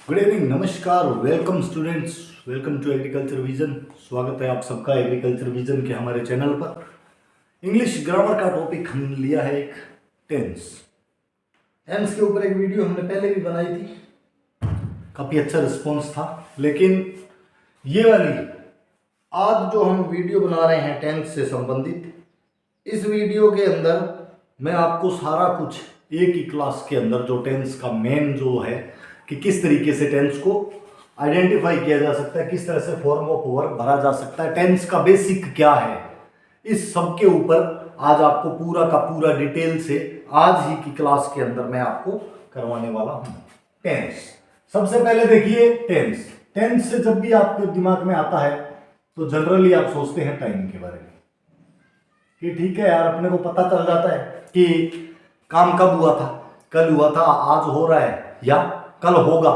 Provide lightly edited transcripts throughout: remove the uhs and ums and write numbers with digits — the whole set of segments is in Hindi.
गुड इवनिंग, नमस्कार, welcome students, welcome to agriculture vision. स्वागत है आप सबका एग्रीकल्चर विजन के हमारे चैनल पर। इंग्लिश ग्रामर का टॉपिक हमने लिया है एक टेंस। टेंस के ऊपर एक वीडियो हमने पहले भी बनाई थी, काफ़ी अच्छा रिस्पॉन्स था। लेकिन ये वाली आज जो हम वीडियो बना रहे हैं टेंस से संबंधित, इस वीडियो के अंदर मैं आपको सारा कुछ एक ही क्लास के अंदर जो टेंस का मेन जो है कि किस तरीके से टेंस को आइडेंटिफाई किया जा सकता है, किस तरह से फॉर्म ऑफ वर्ब भरा जा सकता है, टेंस का बेसिक क्या है, इस सब के ऊपर आज आपको पूरा का पूरा डिटेल से आज ही की क्लास के अंदर मैं आपको करवाने वाला हूं। टेंस, सबसे पहले देखिए टेंस। टेंस से जब भी आपके दिमाग में आता है तो जनरली आप सोचते हैं टाइम के बारे में कि ठीक है यार, अपने को पता चल जाता है कि काम कब हुआ था, कल हुआ था, आज हो रहा है या कल होगा।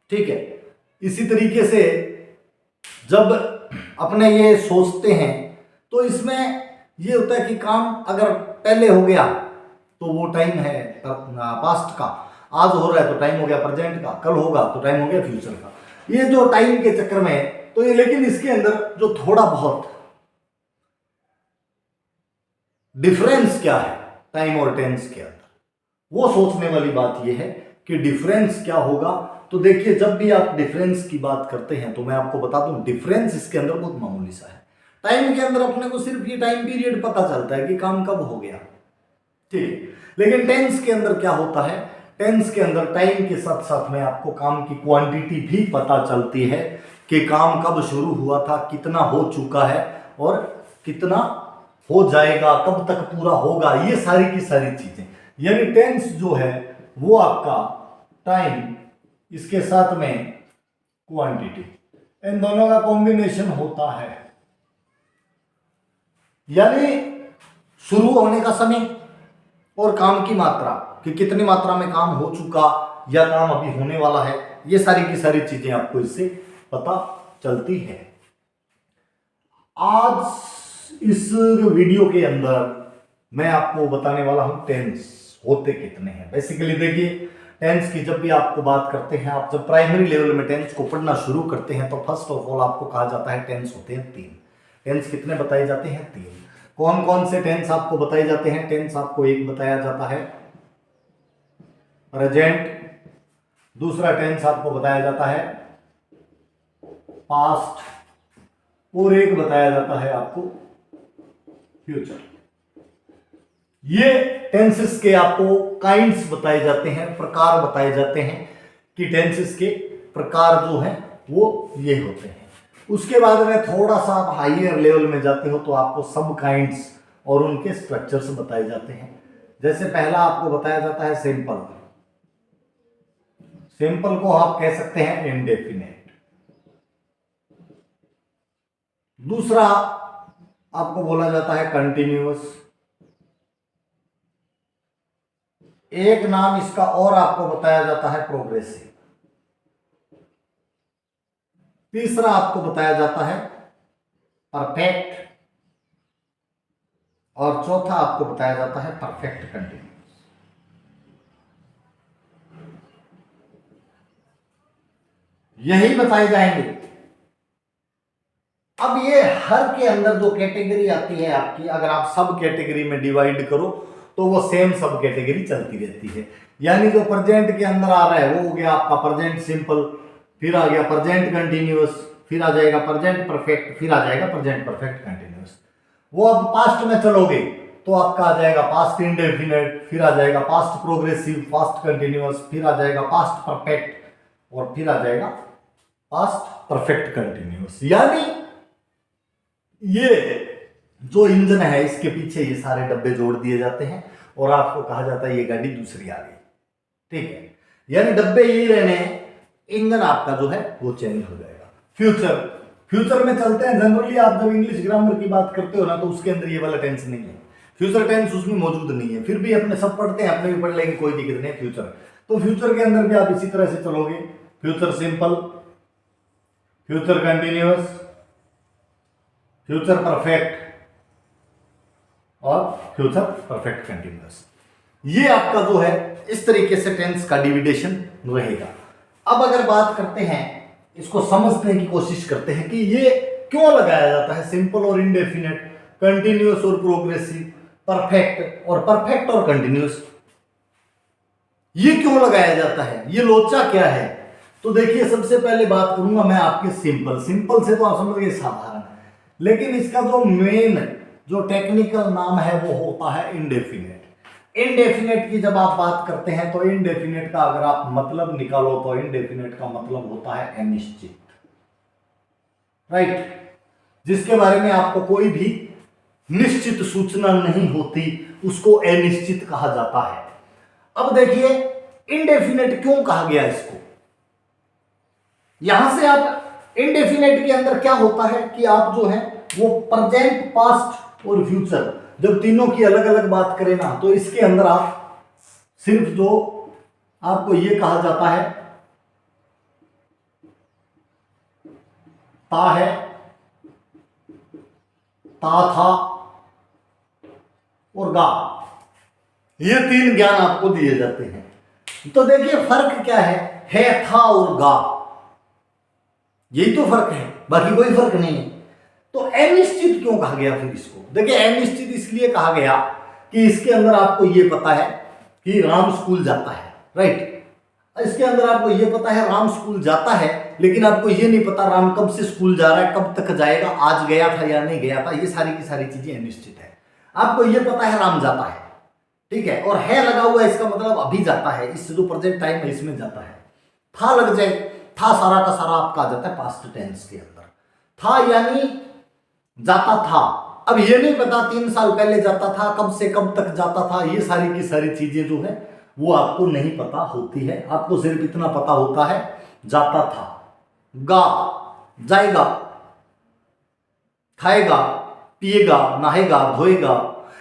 ठीक है, इसी तरीके से जब अपने ये सोचते हैं तो इसमें ये होता है कि काम अगर पहले हो गया तो वो टाइम है पास्ट का, आज हो रहा है तो टाइम हो गया प्रेजेंट का, कल होगा तो टाइम हो गया फ्यूचर का। ये जो टाइम के चक्कर में है तो ये, लेकिन इसके अंदर जो थोड़ा बहुत डिफरेंस क्या है टाइम और टेंस के अंदर, वो सोचने वाली बात ये है कि डिफरेंस क्या होगा। तो देखिए, जब भी आप डिफरेंस की बात करते हैं तो मैं आपको बता दूं, डिफरेंस इसके अंदर बहुत मामूली सा है। टाइम के अंदर अपने को सिर्फ ये टाइम पीरियड पता चलता है कि काम कब हो गया, ठीक है। लेकिन टेंस के अंदर क्या होता है, टेंस के अंदर टाइम के साथ साथ में आपको काम की क्वांटिटी भी पता चलती है कि काम कब शुरू हुआ था, कितना हो चुका है और कितना हो जाएगा, कब तक पूरा होगा, ये सारी की सारी चीजें। यानी टेंस जो है वो आपका टाइम, इसके साथ में क्वांटिटी, इन दोनों का कॉम्बिनेशन होता है। यानी शुरू होने का समय और काम की मात्रा, कि कितनी मात्रा में काम हो चुका या काम अभी होने वाला है, ये सारी की सारी चीजें आपको इससे पता चलती है। आज इस वीडियो के अंदर मैं आपको बताने वाला हूं टेंस होते कितने हैं। बेसिकली देखिए, टेंस की जब भी आपको बात करते हैं, आप जब प्राइमरी लेवल में टेंस को पढ़ना शुरू करते हैं तो फर्स्ट ऑफ ऑल आपको कहा जाता है टेंस होते हैं तीन। टेंस कितने बताए जाते हैं? तीन। कौन कौन से टेंस आपको बताए जाते हैं? टेंस आपको एक बताया जाता है प्रेजेंट, दूसरा टेंस आपको बताया जाता है पास्ट, और एक बताया जाता है आपको फ्यूचर। ये टेंसेस के आपको काइंड्स बताए जाते हैं, प्रकार बताए जाते हैं कि टेंसेस के प्रकार जो हैं वो ये होते हैं। उसके बाद में थोड़ा सा आप हाईयर लेवल में जाते हो तो आपको सब काइंड्स और उनके स्ट्रक्चर्स बताए जाते हैं। जैसे पहला आपको बताया जाता है सिंपल। सिंपल को आप कह सकते हैं इंडेफिनेट। दूसरा आपको बोला जाता है कंटिन्यूअस। एक नाम इसका और आपको बताया जाता है प्रोग्रेसिव। तीसरा आपको बताया जाता है परफेक्ट, और चौथा आपको बताया जाता है परफेक्ट कंटिन्यूअस। यही बताए जाएंगे। अब ये हर के अंदर जो कैटेगरी आती है आपकी, अगर आप सब कैटेगरी में डिवाइड करो तो वो सेम सब कैटेगरी चलती रहती है। यानी जो प्रेजेंट के अंदर आ रहा है वो हो गया आपका प्रेजेंट सिंपल, फिर आ गया प्रेजेंट कंटिन्यूअस, फिर आ जाएगा प्रेजेंट परफेक्ट, फिर आ जाएगा प्रेजेंट परफेक्ट कंटिन्यूअस। वो अब पास्ट में चलोगे तो आपका आ जाएगा पास्ट इंडेफिनेट, फिर आ जाएगा पास्ट प्रोग्रेसिव, पास्ट कंटिन्यूअस, फिर आ जाएगा पास्ट परफेक्ट, और फिर आ जाएगा पास्ट परफेक्ट कंटिन्यूअस। यानी ये जो इंजन है इसके पीछे ये सारे डब्बे जोड़ दिए जाते हैं और आपको कहा जाता है ये गाड़ी दूसरी आ गई। ठीक है, यानी डब्बे यही रहने हैं, इंजन आपका जो है वो चेंज हो जाएगा। फ्यूचर, फ्यूचर में चलते हैं। जनरली आप जब इंग्लिश ग्रामर की बात करते हो ना तो उसके अंदर ये वाला टेंस नहीं है, फ्यूचर टेंस उसमें मौजूद नहीं है। फिर भी अपने सब पढ़ते हैं, अपने भी पढ़ लेंगे, कोई दिक्कत नहीं। फ्यूचर, तो फ्यूचर के अंदर भी आप इसी तरह से चलोगे, future simple, future continuous, future perfect और फ्यूचर परफेक्ट कंटिन्यूअस। ये आपका जो है इस तरीके से टेंस का डिविडेशन रहेगा। अब अगर बात करते हैं, इसको समझने की कोशिश करते हैं कि ये क्यों लगाया जाता है, सिंपल और इंडेफिनेट, कंटिन्यूअस और प्रोग्रेसिव, परफेक्ट और कंटिन्यूअस, ये क्यों लगाया जाता है, ये लोचा क्या है। तो देखिए, सबसे पहले बात करूंगा मैं आपके सिंपल से तो आप समझ गए साधारण, लेकिन इसका जो मेन जो टेक्निकल नाम है वो होता है इंडेफिनेट। इंडेफिनेट की जब आप बात करते हैं तो इंडेफिनेट का अगर आप मतलब निकालो तो इंडेफिनेट का मतलब होता है अनिश्चित, राइट, जिसके बारे में आपको कोई भी निश्चित सूचना नहीं होती, उसको अनिश्चित कहा जाता है। अब देखिए, इंडेफिनेट क्यों कहा गया इसको, यहां से आप इंडेफिनेट के अंदर क्या होता है कि आप जो है वो प्रेजेंट, पास्ट और फ्यूचर, जब तीनों की अलग अलग बात करें ना, तो इसके अंदर आप सिर्फ जो आपको ये कहा जाता है ता है, ता था और गा, ये तीन ज्ञान आपको दिए जाते हैं। तो देखिए फर्क क्या है था और गा, यही तो फर्क है, बाकी कोई फर्क नहीं है। तो अनिश्चित क्यों कहा गया फिर इसको, देखिए अनिश्चित इसलिए कहा गया कि इसके अंदर आपको ये पता है कि राम स्कूल जाता है, राइट, इसके अंदर आपको ये पता है राम स्कूल जाता है, लेकिन आपको ये नहीं पता राम कब से स्कूल जा रहा है, कब तक जाएगा, आज गया था या नहीं गया था, ये सारी की सारी चीजें अनिश्चित है। आपको ये पता है राम जाता है, ठीक है, और है लगा हुआ है, इसका मतलब अभी जाता है, इस जो प्रेजेंट टाइम है इसमें जाता है। था लग जाए, था सारा का सारा आपका आ जाता है पास्ट टेंस के अंदर, था यानी जाता था। अब ये नहीं पता 3 साल पहले जाता था, कब से कब तक जाता था, ये सारी की सारी चीजें जो है वो आपको नहीं पता होती है। आपको सिर्फ इतना पता होता है जाता था, गा जाएगा, खाएगा, पिएगा, नहाएगा, धोएगा,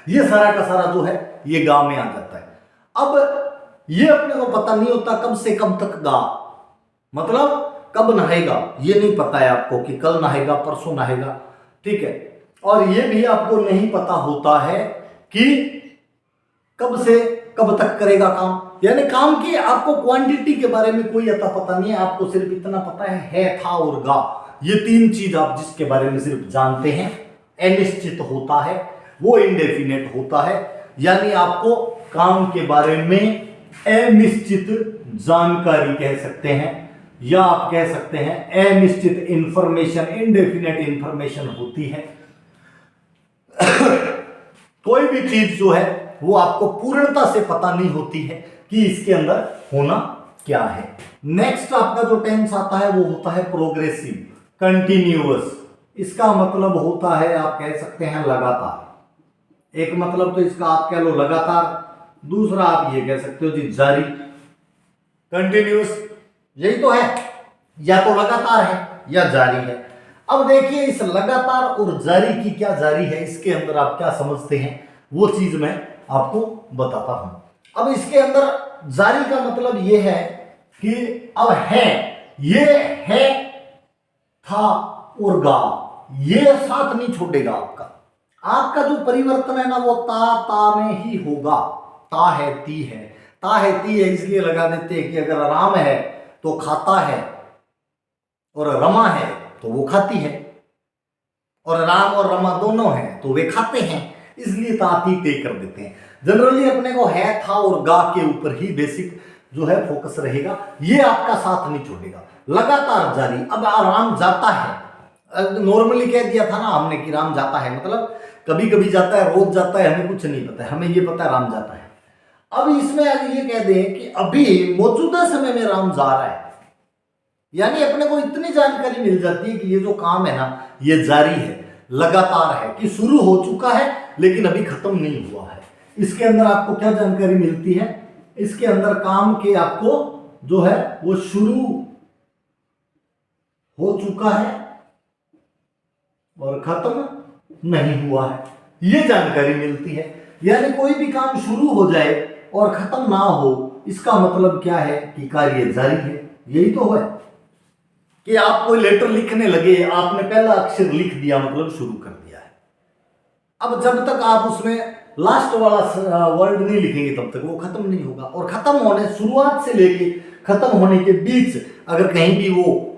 ये सारा का सारा जो है ये गा में आ जाता है। अब ये अपने को पता नहीं होता कब से कब तक गा, मतलब कब नहाएगा ये नहीं पता है आपको कि कल नहाएगा, परसों नहाएगा, ठीक है, और ये भी आपको नहीं पता होता है कि कब से कब तक करेगा काम, यानी काम की आपको क्वांटिटी के बारे में कोई अता पता नहीं है। आपको सिर्फ इतना पता है था और गा, ये तीन चीज आप जिसके बारे में सिर्फ जानते हैं, अनिश्चित होता है, वो इंडेफिनेट होता है, यानी आपको काम के बारे में अनिश्चित जानकारी कह सकते हैं, या आप कह सकते हैं अनिश्चित इंफॉर्मेशन, इंडेफिनेट इंफॉर्मेशन होती है। कोई भी चीज जो है वो आपको पूर्णता से पता नहीं होती है कि इसके अंदर होना क्या है। नेक्स्ट आपका जो टेंस आता है वो होता है प्रोग्रेसिव, कंटिन्यूअस, इसका मतलब होता है आप कह सकते हैं लगातार। एक मतलब तो इसका आप कह लो लगातार, दूसरा आप ये कह सकते हो जी जारी। कंटिन्यूअस यही तो है, या तो लगातार है या जारी है। अब देखिए इस लगातार और जारी की क्या जारी है, इसके अंदर आप क्या समझते हैं वो चीज मैं आपको बताता हूं। अब इसके अंदर जारी का मतलब ये है कि अब है, ये है, था और गा, ये साथ नहीं छोड़ेगा आपका। आपका जो परिवर्तन है ना वो ता में ही होगा। ता है ती है, ता है ती है इसलिए लगा देते हैं कि अगर राम है तो खाता है, और रमा है तो वो खाती है, और राम और रमा दोनों हैं तो वे खाते हैं, इसलिए ताती ते कर देते हैं। जनरली अपने को है, था और गा के ऊपर ही बेसिक जो है फोकस रहेगा, ये आपका साथ नहीं छोड़ेगा। लगातार जारी, अब राम जाता है, नॉर्मली कह दिया था ना हमने कि राम जाता है, मतलब कभी कभी जाता है, रोज जाता है, हमें कुछ नहीं पता है, हमें ये पता है राम जाता है। अब इसमें अगर ये कह दें कि अभी मौजूदा समय में राम जा रहा है, यानी अपने को इतनी जानकारी मिल जाती है कि ये जो काम है ना ये जारी है, लगातार है, कि शुरू हो चुका है लेकिन अभी खत्म नहीं हुआ है। इसके अंदर आपको क्या जानकारी मिलती है, इसके अंदर काम के आपको जो है वो शुरू हो चुका है और खत्म नहीं हुआ है, ये जानकारी मिलती है। यानी कोई भी काम शुरू हो जाए और खत्म ना हो, इसका मतलब क्या है कि कार्य जारी है। यही तो है कि आप कोई लेटर लिखने लगे, आपने पहला अक्षर लिख दिया मतलब शुरू कर दिया है। अब जब तक आप उसमें लास्ट वाला वर्ड नहीं लिखेंगे तब तक वो खत्म नहीं होगा, और खत्म होने शुरुआत से लेके खत्म होने के बीच अगर कहीं भी वो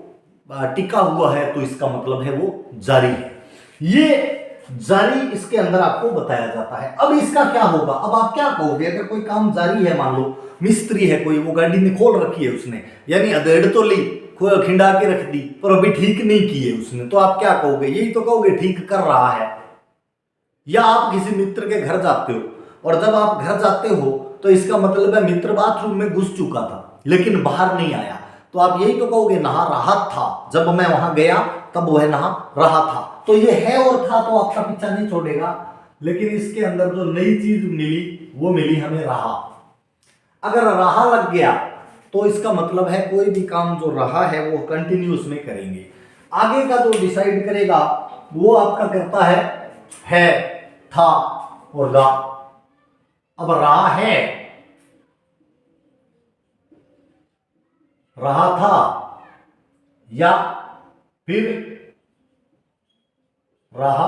टिका हुआ है तो इसका मतलब है वो जारी है। ये जारी इसके अंदर आपको बताया जाता है। अब इसका क्या होगा, अब आप क्या कहोगे अगर कोई काम जारी है, मान लो मिस्त्री है कोई, वो गाड़ी ने खोल रखी है उसने, यानी अधेड़ तो ली, खिंडा के रख दी, पर अभी ठीक नहीं की है उसने, तो आप क्या कहोगे, यही तो कहोगे ठीक कर रहा है। या आप किसी मित्र के घर जाते हो और जब आप घर जाते हो तो इसका मतलब है मित्र बाथरूम में घुस चुका था लेकिन बाहर नहीं आया, तो आप यही तो कहोगे नहा रहा था, जब मैं वहां गया तब वह नहा रहा था। तो ये है और था तो आपका पीछा नहीं छोड़ेगा। लेकिन इसके अंदर जो नई चीज मिली वो मिली हमें रहा। अगर रहा लग गया तो इसका मतलब है कोई भी काम जो रहा है वो कंटिन्यूस में करेंगे। आगे का जो डिसाइड करेगा वो आपका करता है, था और गा। अब रहा है, रहा था या फिर रहा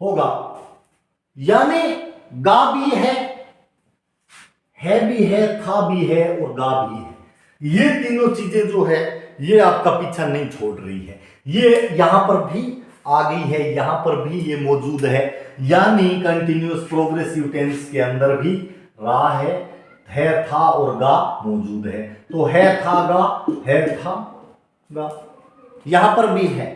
होगा, यानी गा भी है भी है, था भी है और गा भी है। ये तीनों चीजें जो है ये आपका पीछा नहीं छोड़ रही है। ये यहां पर भी आ गई है, यहां पर भी ये मौजूद है, यानी कंटिन्यूअस प्रोग्रेसिव टेंस के अंदर भी रहा है था और गा मौजूद है। तो है था गा, है था गा, यहां पर भी है,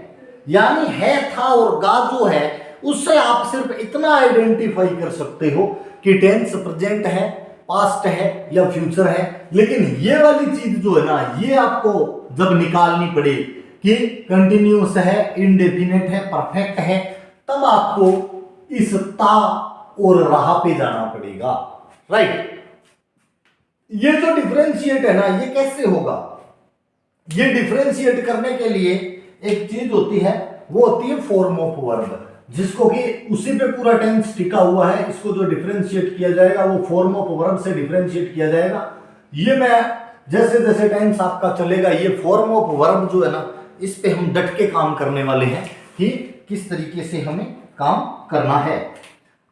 यानी है था और गा जो है उससे आप सिर्फ इतना आइडेंटिफाई कर सकते हो कि टेंस प्रेजेंट है, पास्ट है या फ्यूचर है। लेकिन ये वाली चीज जो है ना, ये आपको जब निकालनी पड़े कि कंटिन्यूअस है, इंडेफिनेट है, परफेक्ट है, तब आपको इस ता और रहा पे जाना पड़ेगा, राइट। ये जो डिफरेंशिएट है ना, ये कैसे होगा, ये डिफरेंशिएट करने के लिए एक चीज होती है, वो होती है फॉर्म ऑफ वर्ब, जिसको कि उसी पे पूरा टेंस टिका हुआ है। इसको जो डिफरेंशिएट किया जाएगा वो फॉर्म ऑफ वर्ब से डिफरेंशिएट किया जाएगा। ये मैं जैसे जैसे टेंस आपका चलेगा, ये फॉर्म ऑफ वर्ब जो है ना, इस पे हम डट के काम करने वाले हैं कि किस तरीके से हमें काम करना है।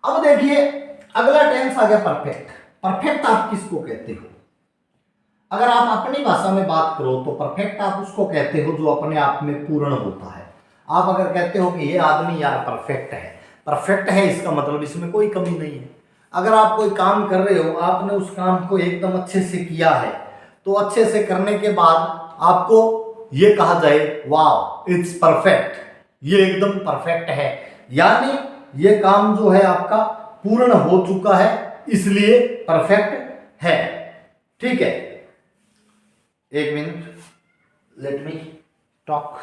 अब देखिए अगला टेंस आ गया परफेक्ट। परफेक्ट आप किसको कहते हो? अगर आप अपनी भाषा में बात करो तो परफेक्ट आप उसको कहते हो जो अपने आप में पूर्ण होता है। आप अगर कहते हो कि ये आदमी यार परफेक्ट है, इसका मतलब इसमें कोई कमी नहीं है। अगर आप कोई काम कर रहे हो, आपने उस काम को एकदम अच्छे से किया है, तो अच्छे से करने के बाद आपको ये कहा जाए वाव इट्स परफेक्ट, ये एकदम परफेक्ट है, यानी ये काम जो है आपका पूर्ण हो चुका है, इसलिए परफेक्ट है। ठीक है, एक मिनट, लेट मी टॉक।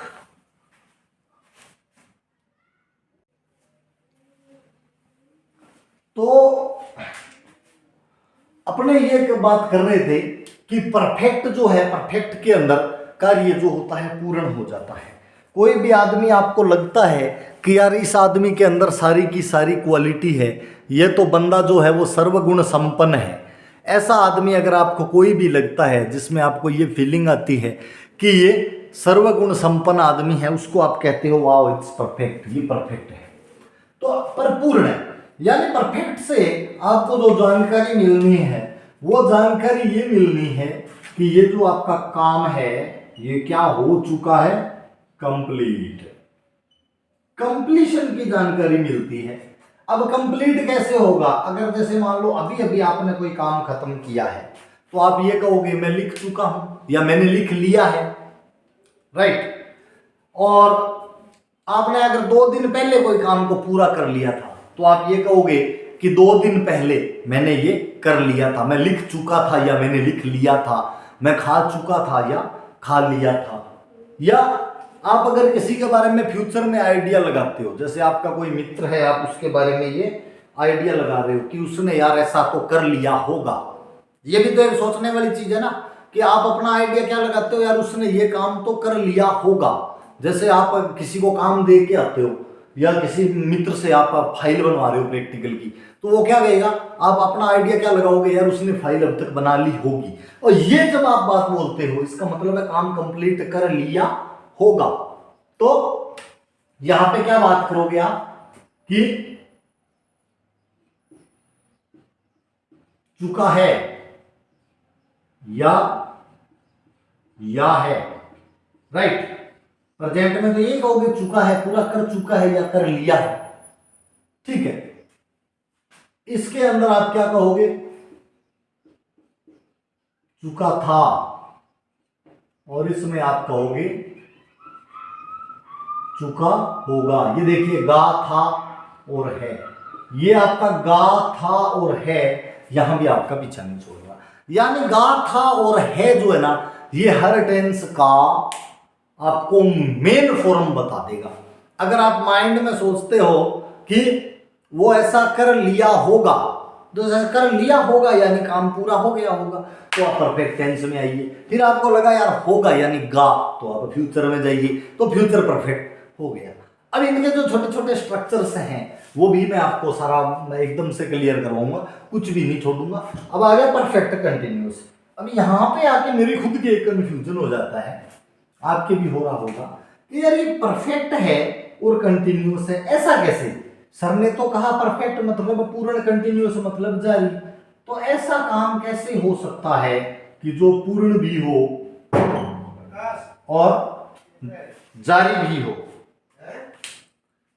तो अपने ये बात कर रहे थे कि परफेक्ट जो है, परफेक्ट के अंदर कार्य जो होता है पूर्ण हो जाता है। कोई भी आदमी आपको लगता है कि यार इस आदमी के अंदर सारी की सारी क्वालिटी है, ये तो बंदा जो है वो सर्वगुण संपन्न है, ऐसा आदमी अगर आपको कोई भी लगता है जिसमें आपको ये फीलिंग आती है कि ये सर्वगुण संपन्न आदमी है, उसको आप कहते हो वाओ इट्स परफेक्ट, ये परफेक्ट है, तो परिपूर्ण है। यानी परफेक्ट से आपको जो जानकारी मिलनी है वो जानकारी ये मिलनी है कि ये जो आपका काम है ये क्या हो चुका है, कंप्लीट, कंप्लीशन की जानकारी मिलती है। अब कंप्लीट कैसे होगा? अगर जैसे मान लो अभी अभी आपने कोई काम खत्म किया है तो आप ये कहोगे मैं लिख चुका हूं या मैंने लिख लिया है, राइट। और आपने अगर 2 दिन पहले कोई काम को पूरा कर लिया था तो आप ये कहोगे कि 2 दिन पहले मैंने ये कर लिया था, मैं लिख चुका था या मैंने लिख लिया था, मैं खा चुका था या खा लिया था। या आप अगर किसी के बारे में फ्यूचर में आइडिया लगाते हो, जैसे आपका कोई मित्र है, आप उसके बारे में ये आइडिया लगा रहे हो कि उसने यार ऐसा तो कर लिया होगा, ये भी तो एक सोचने वाली चीज है ना कि आप अपना आइडिया क्या लगाते हो, यार उसने ये काम तो कर लिया होगा। जैसे आप किसी को काम दे के आते हो या किसी मित्र से आप फाइल बनवा रहे हो प्रैक्टिकल की, तो वो क्या कहेगा, आप अपना आइडिया क्या लगाओगे, यार उसने फाइल अब तक बना ली होगी। और ये जब आप बात बोलते हो इसका मतलब है काम कंप्लीट कर लिया होगा। तो यहां पे क्या बात करोगे आप कि चुका है, या है, राइट। प्रेजेंट में तो ये कहोगे चुका है, पूरा कर चुका है या कर लिया है, ठीक है। इसके अंदर आप क्या कहोगे, चुका था, और इसमें आप कहोगे चुका होगा। ये देखिए गा था और है, ये आपका गा था और है, यहां भी आपका पीछा नहीं छोड़ रहा। यानी गा था और है जो है ना, ये हर टेंस का आपको मेन फॉर्म बता देगा। अगर आप माइंड में सोचते हो कि वो ऐसा कर लिया होगा, तो ऐसा कर लिया होगा यानी काम पूरा हो गया होगा, तो आप परफेक्ट टेंस में आइए। फिर आपको लगा यार होगा यानी गा, तो आप फ्यूचर में जाइए, तो फ्यूचर परफेक्ट हो गया। अब इनके जो छोटे छोटे स्ट्रक्चर्स हैं वो भी मैं आपको सारा एकदम से क्लियर करवाऊंगा, कुछ भी नहीं छोड़ूंगा। अब आ गया परफेक्ट कंटिन्यूअस। अब यहाँ पे आके मेरी खुद की एक कंफ्यूजन हो जाता है, आपके भी हो रहा होगा कि यार ये परफेक्ट है और कंटिन्यूअस है, ऐसा कैसे? सर ने तो कहा परफेक्ट मतलब पूर्ण, कंटिन्यूअस मतलब जारी, तो ऐसा काम कैसे हो सकता है कि जो पूर्ण भी हो और जारी भी हो,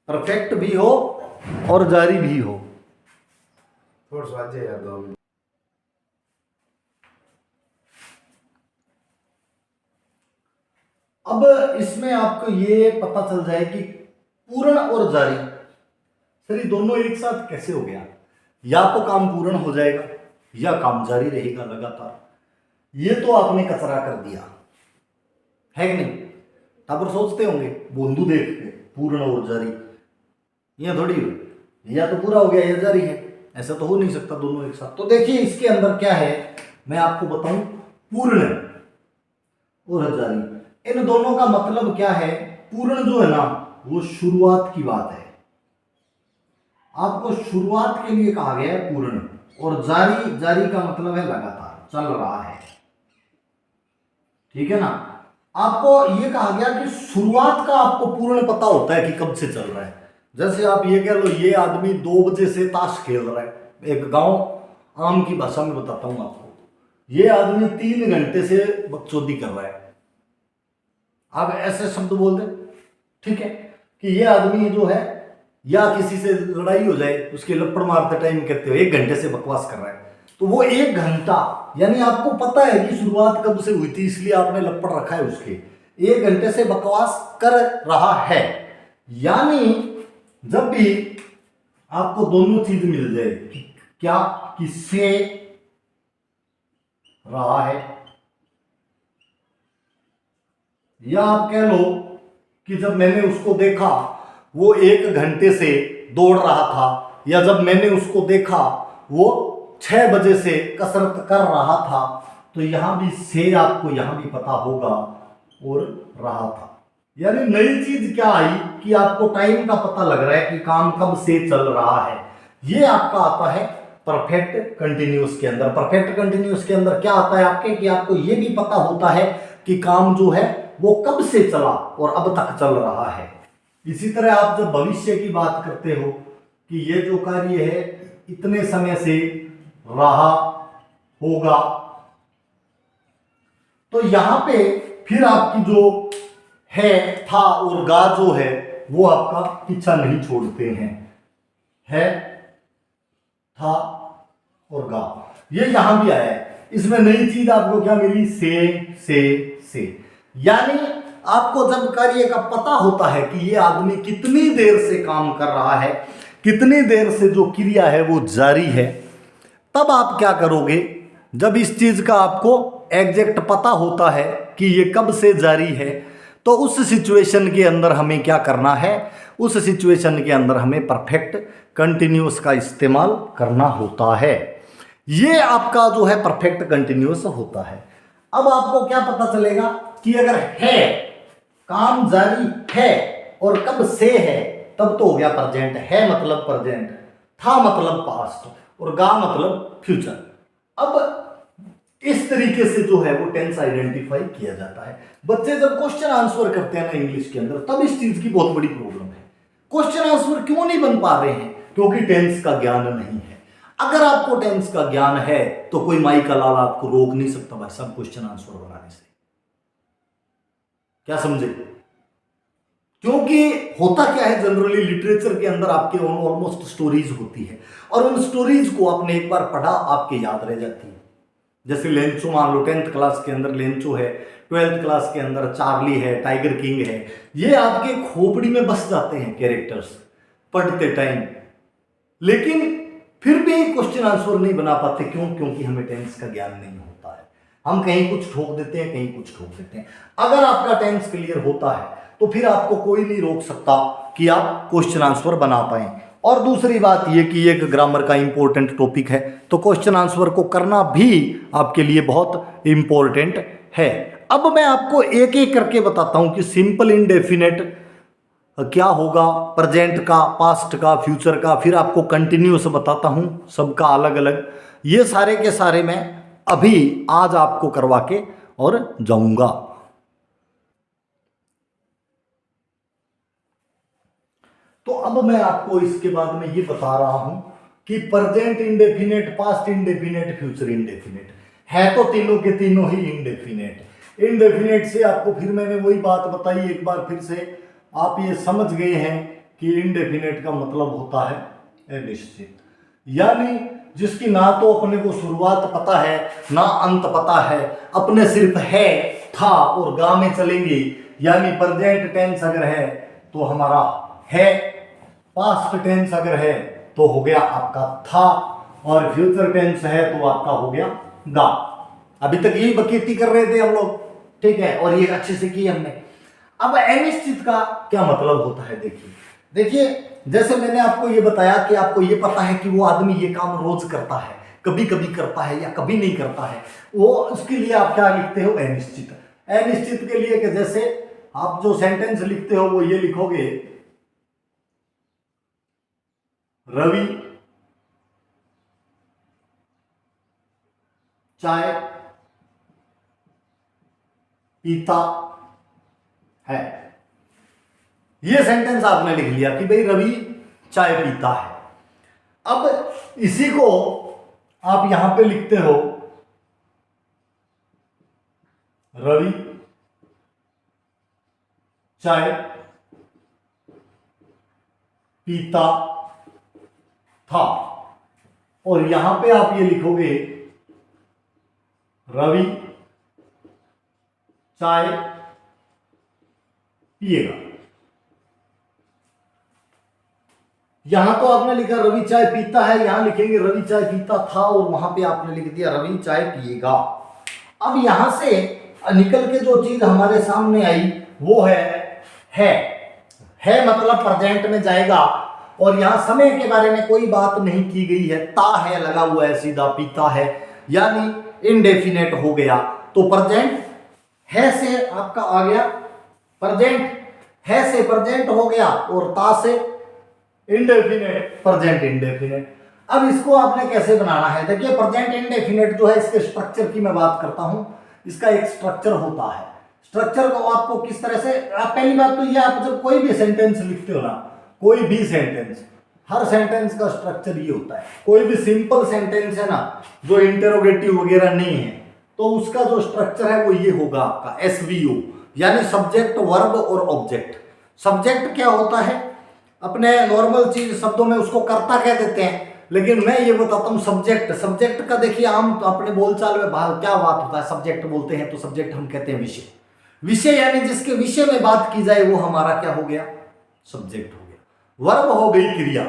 परफेक्ट भी हो और जारी भी हो? थोड़ा सा आजे यार 2 मिनट। अब इसमें आपको ये पता चल जाए कि पूर्ण और जारी, सर ये दोनों एक साथ कैसे हो गया? या तो काम पूर्ण हो जाएगा या काम जारी रहेगा लगातार। ये तो आपने कचरा कर दिया है कि नहीं? तब सोचते होंगे बोंदू देख के पूर्ण और जारी, ये थोड़ी हो, या तो पूरा हो गया या जारी है, ऐसा तो हो नहीं सकता दोनों एक साथ। तो देखिए इसके अंदर क्या है, मैं आपको बताऊं, पूर्ण और जारी, इन दोनों का मतलब क्या है? पूर्ण जो है ना वो शुरुआत की बात है, आपको शुरुआत के लिए कहा गया है पूर्ण, और जारी, जारी का मतलब है लगातार चल रहा है, ठीक है ना। आपको ये कहा गया कि शुरुआत का आपको पूर्ण पता होता है कि कब से चल रहा है। जैसे आप ये कह लो ये आदमी 2 बजे से ताश खेल रहा है, एक गांव आम की भाषा में बताता हूं आपको, ये आदमी 3 घंटे से बकचोदी कर रहा है, आप ऐसे शब्द बोल दे, ठीक है, कि ये आदमी जो है, या किसी से लड़ाई हो जाए उसके लपड़ मारते टाइम कहते हो 1 घंटे से बकवास कर रहा है, तो वो 1 घंटा, यानी आपको पता है कि शुरुआत कब से हुई थी, इसलिए आपने लपड़ रखा है उसके, 1 घंटे से बकवास कर रहा है। यानी जब भी आपको दोनों चीज मिल जाए, क्या किससे रहा है, या आप कह लो कि जब मैंने उसको देखा वो 1 घंटे से दौड़ रहा था, या जब मैंने उसको देखा वो 6 बजे से कसरत कर रहा था, तो यहां भी से आपको यहां भी पता होगा और रहा था। यानी नई चीज क्या आई कि आपको टाइम का पता लग रहा है कि काम कब से चल रहा है। ये आपका आता है परफेक्ट कंटिन्यूअस के अंदर। परफेक्ट कंटिन्यूअस के अंदर क्या आता है आपके, कि आपको ये भी पता होता है कि काम जो है वो कब से चला और अब तक चल रहा है। इसी तरह आप जब भविष्य की बात करते हो कि ये जो कार्य है इतने समय से रहा होगा, तो यहां पे फिर आपकी जो है, था और गा जो है वो आपका पीछा नहीं छोड़ते हैं, है, था और गा, ये यहां भी आया है। इसमें नई चीज आपको क्या मिली, से। यानी आपको जब कार्य का पता होता है कि ये आदमी कितनी देर से काम कर रहा है, कितनी देर से जो क्रिया है वो जारी है, तब आप क्या करोगे, जब इस चीज का आपको एग्जैक्ट पता होता है कि ये कब से जारी है, तो उस सिचुएशन के अंदर हमें क्या करना है, उस सिचुएशन के अंदर हमें परफेक्ट कंटिन्यूअस का इस्तेमाल करना होता है। ये आपका जो है परफेक्ट कंटिन्यूअस होता है। अब आपको क्या पता चलेगा कि अगर है, काम जारी है और कब से है, तब तो हो गया प्रेजेंट, है मतलब प्रेजेंट, था मतलब पास्ट और गा मतलब फ्यूचर। अब इस तरीके से जो है वो टेंस आइडेंटिफाई किया जाता है। बच्चे जब क्वेश्चन आंसर करते हैं ना इंग्लिश के अंदर, तब इस चीज की बहुत बड़ी प्रॉब्लम है। क्वेश्चन आंसर क्यों नहीं बन पा रहे हैं? क्योंकि टेंस का ज्ञान नहीं है। अगर आपको टेंस का ज्ञान है तो कोई माई का लाल आपको रोक नहीं सकता भाई सब क्वेश्चन आंसर बनाने से। क्या समझे? क्योंकि होता क्या है, जनरली लिटरेचर के अंदर आपके ऑलमोस्ट स्टोरीज होती है और उन स्टोरीज को आपने एक बार पढ़ा आपके याद रह जाती है। जैसे लेंचो मान लो, 10th क्लास के अंदर लेंचो है, 12th क्लास के अंदर चार्ली है, टाइगर किंग है, ये आपके खोपड़ी में बस जाते हैं कैरेक्टर्स पढ़ते टाइम। लेकिन फिर भी क्वेश्चन आंसर नहीं बना पाते। क्यों? क्योंकि हमें टेंस का ज्ञान नहीं होता है। हम कहीं कुछ ठोक देते हैं, कहीं कुछ ठोक देते हैं। अगर आपका टेंस क्लियर होता है तो फिर आपको कोई नहीं रोक सकता कि आप क्वेश्चन आंसर बना पाए। और दूसरी बात यह कि एक ग्रामर का इंपॉर्टेंट टॉपिक है तो क्वेश्चन आंसर को करना भी आपके लिए बहुत इंपॉर्टेंट है। अब मैं आपको एक एक करके बताता हूं कि सिंपल इंडेफिनेट क्या होगा, प्रेजेंट का, पास्ट का, फ्यूचर का, फिर आपको कंटिन्यूस बताता हूं सबका अलग अलग। ये सारे के सारे मैं अभी आज आपको करवा के और जाऊंगा। तो अब मैं आपको इसके बाद में ये बता रहा हूं कि present indefinite, past indefinite, future indefinite है तो तीनों के तीनों ही इंडेफिनेट। इंडेफिनेट से आपको फिर मैंने वही बात बताई एक बार फिर से, आप ये समझ गए हैं कि इंडेफिनेट का मतलब होता है अनिश्चित, यानी जिसकी ना तो अपने को शुरुआत पता है ना अंत पता है, अपने सिर्फ है, था और गा में चलेंगे। यानी प्रेजेंट टेंस अगर है तो हमारा है, पास्ट टेंस अगर है तो हो गया आपका था, और फ्यूचर टेंस है तो आपका हो गया गा। अभी तक यही बकेती कर रहे थे हम लोग, ठीक है, और ये अच्छे से की हमने। अब अनिश्चित का क्या मतलब होता है, देखिए जैसे मैंने आपको ये बताया कि आपको ये पता है कि वो आदमी ये काम रोज करता है, कभी कभी करता है या कभी नहीं करता है, वो उसके लिए आप क्या लिखते हो, अनिश्चित। अनिश्चित के लिए कि जैसे आप जो सेंटेंस लिखते हो वो ये लिखोगे, रवि चाय पीता है। ये सेंटेंस आपने लिख लिया कि भाई रवि चाय पीता है। अब इसी को आप यहां पे लिखते हो, रवि चाय पीता था, और यहां पे आप ये लिखोगे, रवि चाय पिएगा। यहां तो आपने लिखा रवि चाय पीता है, यहां लिखेंगे रवि चाय पीता था, और वहां पे आपने लिख दिया रवि चाय पिएगा। अब यहां से निकल के जो चीज हमारे सामने आई वो है मतलब प्रेजेंट में जाएगा, और यहां समय के बारे में कोई बात नहीं की गई है, ता है लगा हुआ है सीधा, पीता है, यानी इनडेफिनेट हो गया। तो प्रेजेंट है से आपका आ गया, प्रेजेंट है से प्रेजेंट हो गया, और ता से इंडेफिनेट, प्रेजेंट इंडेफिनेट। अब इसको आपने कैसे बनाना है, देखिए प्रेजेंट इंडेफिनेट जो है इसके स्ट्रक्चर की मैं बात करता हूं। इसका एक स्ट्रक्चर होता है, स्ट्रक्चर को आपको किस तरह से, आप पहली बात तो ये, आप जब कोई भी सेंटेंस लिखते हो ना, कोई भी सेंटेंस, हर सेंटेंस का स्ट्रक्चर ये होता है। कोई भी सिंपल सेंटेंस है ना जो इंटेरोगेटिव वगैरह नहीं है, तो उसका जो स्ट्रक्चर है वो ये होगा आपका SVO, यानी सब्जेक्ट, वर्ब और ऑब्जेक्ट। सब्जेक्ट क्या होता है, अपने नॉर्मल चीज शब्दों में उसको कर्ता कह देते हैं, लेकिन मैं ये बताता हूँ सब्जेक्ट। सब्जेक्ट का देखिए आम अपने बोलचाल में क्या बात होता है, सब्जेक्ट बोलते हैं तो सब्जेक्ट हम कहते हैं विषय। विषय यानी जिसके विषय में बात की जाए वो हमारा क्या हो गया, सब्जेक्ट हो गया। वर्ब हो गई क्रिया,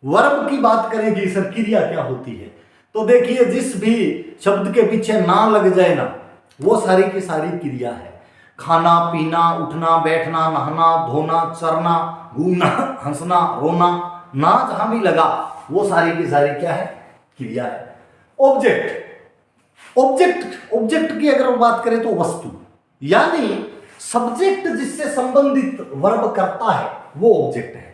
वर्ब की बात करेंगे सर क्रिया क्या होती है, तो देखिए जिस भी शब्द के पीछे ना लग जाए ना वो सारी की सारी क्रिया है। खाना पीना, उठना बैठना, नहाना धोना, चरना, घूमना, हंसना रोना, ना जहां भी लगा वो सारी की सारी क्या है, क्रिया है। ऑब्जेक्ट, ऑब्जेक्ट की अगर बात करें तो वस्तु, यानी सब्जेक्ट जिससे संबंधित वर्ब करता है वो ऑब्जेक्ट है।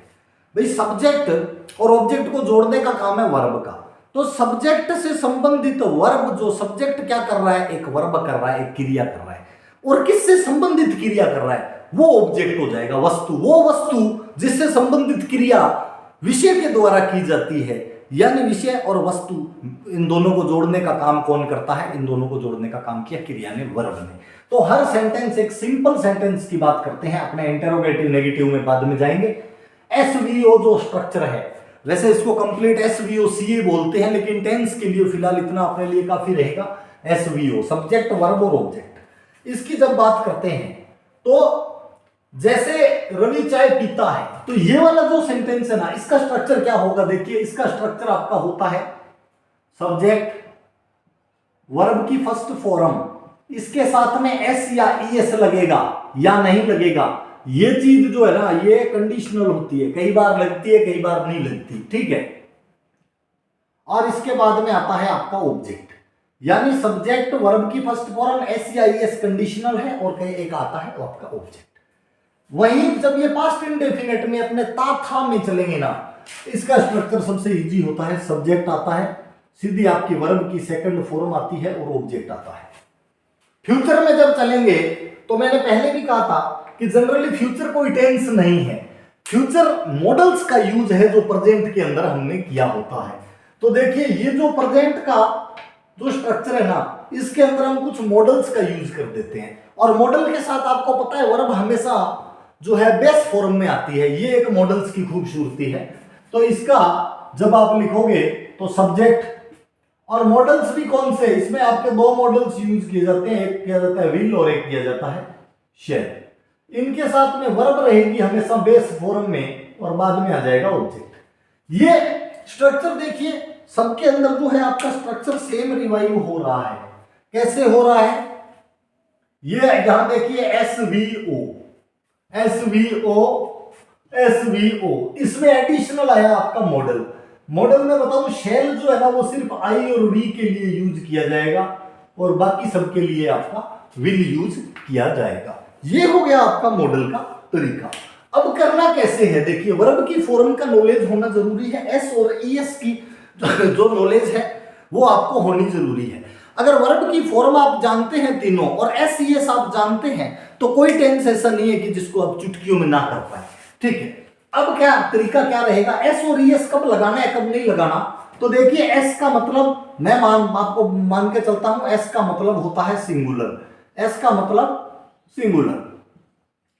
भाई सब्जेक्ट और ऑब्जेक्ट को जोड़ने का काम है वर्ब का, तो सब्जेक्ट से संबंधित वर्ब, जो सब्जेक्ट क्या कर रहा है, एक वर्ब कर रहा है, एक क्रिया कर रहा है, और किससे संबंधित क्रिया कर रहा है वो ऑब्जेक्ट हो जाएगा, वस्तु। वो वस्तु जिससे संबंधित क्रिया विषय के द्वारा की जाती है यानी विषय और वस्तु, इन दोनों को जोड़ने का काम कौन करता है? इन दोनों को जोड़ने का काम किया क्रिया ने, वर्ब ने। तो हर सेंटेंस, एक सिंपल सेंटेंस की बात करते हैं, अपने इंटरोगेटिव नेगेटिव में बाद में जाएंगे। एसवीओ जो स्ट्रक्चर है, वैसे इसको कंप्लीट एसवीओ सीए बोलते हैं, लेकिन टेंस के लिए फिलहाल इतना अपने लिए काफी रहेगा। एसवीओ सब्जेक्ट वर्ब और ऑब्जेक्ट। इसकी जब बात करते हैं तो जैसे रवि चाय पीता है, तो ये वाला जो सेंटेंस है ना, इसका स्ट्रक्चर क्या होगा? देखिए इसका स्ट्रक्चर आपका होता है सब्जेक्ट वर्ब की फर्स्ट फॉर्म, इसके साथ में एस या ईएस लगेगा या नहीं लगेगा, ये चीज जो है ना ये कंडीशनल होती है, कई बार लगती है कई बार नहीं लगती, ठीक है। और इसके बाद में आता है आपका ऑब्जेक्ट, यानी सब्जेक्ट वर्ब की फर्स्ट फॉर्म एस या ईएस कंडीशनल है, और कहीं एक आता है तो आपका ऑब्जेक्ट। वहीं जब ये पास्ट इंडेफिनिट में अपने ता था में चलेंगे ना, इसका स्ट्रक्चर सबसे इजी होता है। सब्जेक्ट आता है, सीधी आपकी वर्ब की सेकंड फॉर्म आती है और ऑब्जेक्ट आता है। फ्यूचर में जब चलेंगे तो मैंने पहले भी कहा था कि जनरली फ्यूचर कोई टेंस नहीं है, फ्यूचर मॉडल्स का यूज है जो प्रेजेंट के अंदर हमने किया होता है। तो देखिए ये जो प्रेजेंट का जो स्ट्रक्चर है ना, इसके अंदर हम कुछ मॉडल्स का यूज कर देते हैं, और मॉडल के साथ आपको पता है वर्ब हमेशा जो है बेस फॉर्म में आती है, ये एक मॉडल्स की खूबसूरती है। तो इसका जब आप लिखोगे तो सब्जेक्ट और मॉडल्स भी कौन से, इसमें आपके दो मॉडल्स यूज किए जाते हैं, एक किया जाता है विल और एक किया जाता है शेल। इनके साथ में वर्ब रहेगी हमेशा बेस फॉर्म में और बाद में आ जाएगा ऑब्जेक्ट। ये स्ट्रक्चर देखिए सबके अंदर जो है आपका स्ट्रक्चर सेम रिवाइव हो रहा है। कैसे हो रहा है? ये यहां देखिए एसवीओ एसवीओ एसवीओ, इसमें एडिशनल आया आपका मॉडल। मॉडल में बताऊं शेल जो है ना वो सिर्फ आई और वी के लिए यूज किया जाएगा और बाकी सबके लिए आपका विल यूज किया जाएगा। ये हो गया आपका मॉडल का तरीका। अब करना कैसे है? देखिए वर्ब की फॉर्म का नॉलेज होना जरूरी है, एस और ईएस की जो नॉलेज है वो आपको होनी जरूरी है। अगर वर्ब की फॉर्म आप जानते हैं तीनों और एस ईएस आप जानते हैं तो कोई टेंस ऐसा नहीं है कि जिसको आप चुटकियों में ना कर पाए, ठीक है। अब क्या तरीका क्या रहेगा? एस और ईएस कब लगाना है कब नहीं लगाना? तो देखिए एस का मतलब मैं आपको मान के चलता हूं, एस का मतलब होता है सिंगुलर। एस का मतलब सिंगुलर,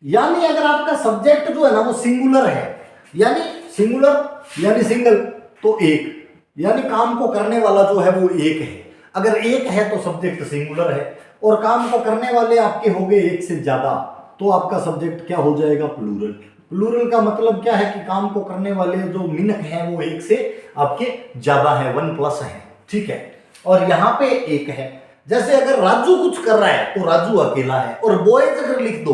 यानी अगर आपका सब्जेक्ट जो है ना वो सिंगुलर है, यानी सिंगुलर यानी सिंगल, तो एक, यानी काम को करने वाला जो है वो एक है। अगर एक है तो सब्जेक्ट सिंगुलर है, और काम को करने वाले आपके हो गए एक से ज्यादा तो आपका सब्जेक्ट क्या हो जाएगा? प्लूरल। प्लूरल का मतलब क्या है कि काम को करने वाले जो मिनक हैं वो एक से आपके ज्यादा है, 1+ है, ठीक है। और यहां पे एक है, जैसे अगर राजू कुछ कर रहा है तो राजू अकेला है, और बॉयज अगर लिख दो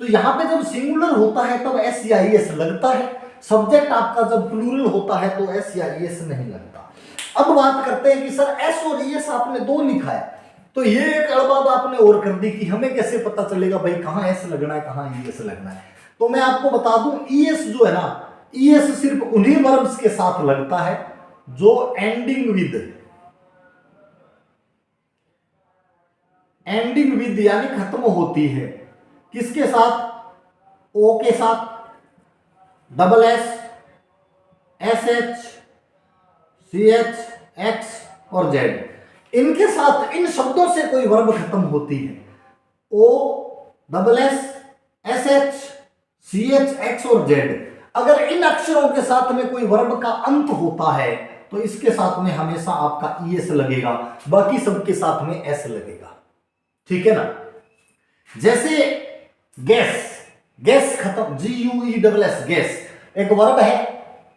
तो यहां पे जब सिंगुलर होता है तब एस या ईएस लगता है। सब्जेक्ट आपका जब प्लूरल होता है तो एस या ईएस नहीं लगता। अब बात करते हैं कि सर एस और ईएस आपने दो लिखा है, तो ये एक अड़बाब आपने और कर दी कि हमें कैसे पता चलेगा भाई कहां एस लगना है कहां ईएस लगना है। तो मैं आपको बता दूं ईएस जो है ना, ईएस सिर्फ उन्हीं वर्ब्स के साथ लगता है जो एंडिंग विद यानी खत्म होती है। किसके साथ? ओ के साथ, double S, S H, C H, X और जेड, इनके साथ इन शब्दों से कोई वर्ब खत्म होती है। O, double S, S H, C H, X और जेड, अगर इन अक्षरों के साथ में कोई वर्ब का अंत होता है तो इसके साथ में हमेशा आपका ईएस लगेगा, बाकी सबके साथ में एस लगेगा, ठीक है ना। जैसे गैस, गैस खत्म, GUE गैस एक वर्ब है,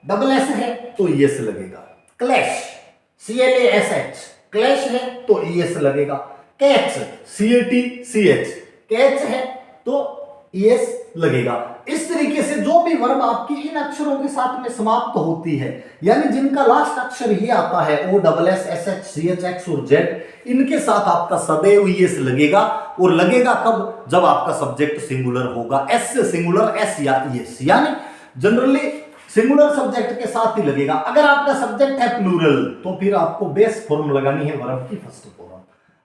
डबल एस है तो ईएस लगेगा। क्लैश, CLASH क्लैश है तो ईएस लगेगा। कैच, CATCH कैच है तो ईएस लगेगा। इस तरीके से जो भी वर्ब आपकी इन अक्षरों के साथ में समाप्त होती है, यानी जिनका लास्ट अक्षर ही आता है OSS, SH, CH, X और Z, इनके साथ आपका सदैव ईएस लगेगा। और लगेगा कब? जब आपका सब्जेक्ट सिंगुलर होगा। एस से सिंगुलर, एस या ईएस, यानी जनरली सिंगुलर सब्जेक्ट के साथ ही लगेगा। अगर आपका सब्जेक्ट है प्लूरल तो फिर आपको बेस फॉर्म लगानी है वर्ब की फर्स्ट फॉर्म।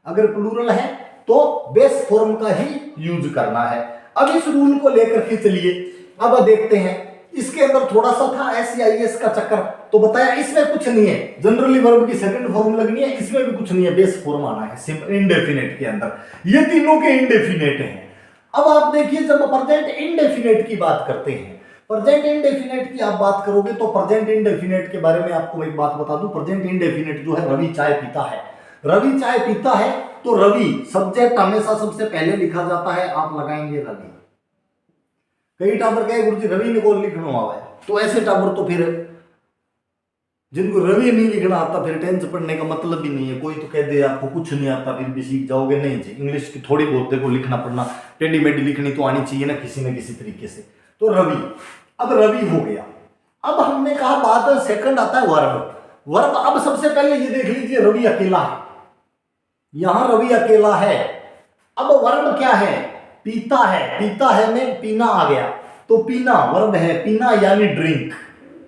अगर प्लूरल है तो बेस फॉर्म का ही यूज करना है। अब इस रूल को लेकर के चलिए अब देखते हैं इसके अंदर थोड़ा सा था SEIS का चक्कर, तो बताया इसमें कुछ नहीं है, जनरली वर्ब की सेकंड फॉर्म लगनी है, इसमें भी कुछ नहीं है, बेस फॉर्म आना है इंडेफिनेट के अंदर। ये तीनों के इंडेफिनेट हैं। अब आप देखिए जब प्रेजेंट इंडेफिनेट की बात करते हैं, प्रेजेंट इंडेफिनेट की आप बात करोगे तो प्रेजेंट इंडेफिनेट के बारे में आपको एक बात बता दूं, प्रेजेंट इंडेफिनेट जो है रवि चाय पीता है, रवि चाय पीता है, तो रवि सब्जेक्ट हमेशा सबसे पहले लिखा जाता है, आप लगाएंगे रवि। कई टाबर कहे गुरुजी रवि ने कौन लिखना हुआ है, तो ऐसे टाबर तो फिर जिनको रवि नहीं लिखना आता फिर टेंस पढ़ने का मतलब ही नहीं है। कोई तो कह दे आपको कुछ नहीं आता फिर भी सीख जाओगे, नहीं जी, इंग्लिश की थोड़ी बहुत देखो लिखना पढ़ना टेढ़ी मेढ़ी लिखनी तो आनी चाहिए ना किसी न किसी तरीके से। तो रवि, अब रवि हो गया। अब हमने कहा बात सेकंड आता है वर्ब, वर्ब अब सबसे पहले ये देख लीजिए रवि अकेला है, यहां रवि अकेला है। अब वर्ब क्या है, पीता है, पीता है में पीना आ गया, तो पीना वर्ब है, पीना यानी ड्रिंक,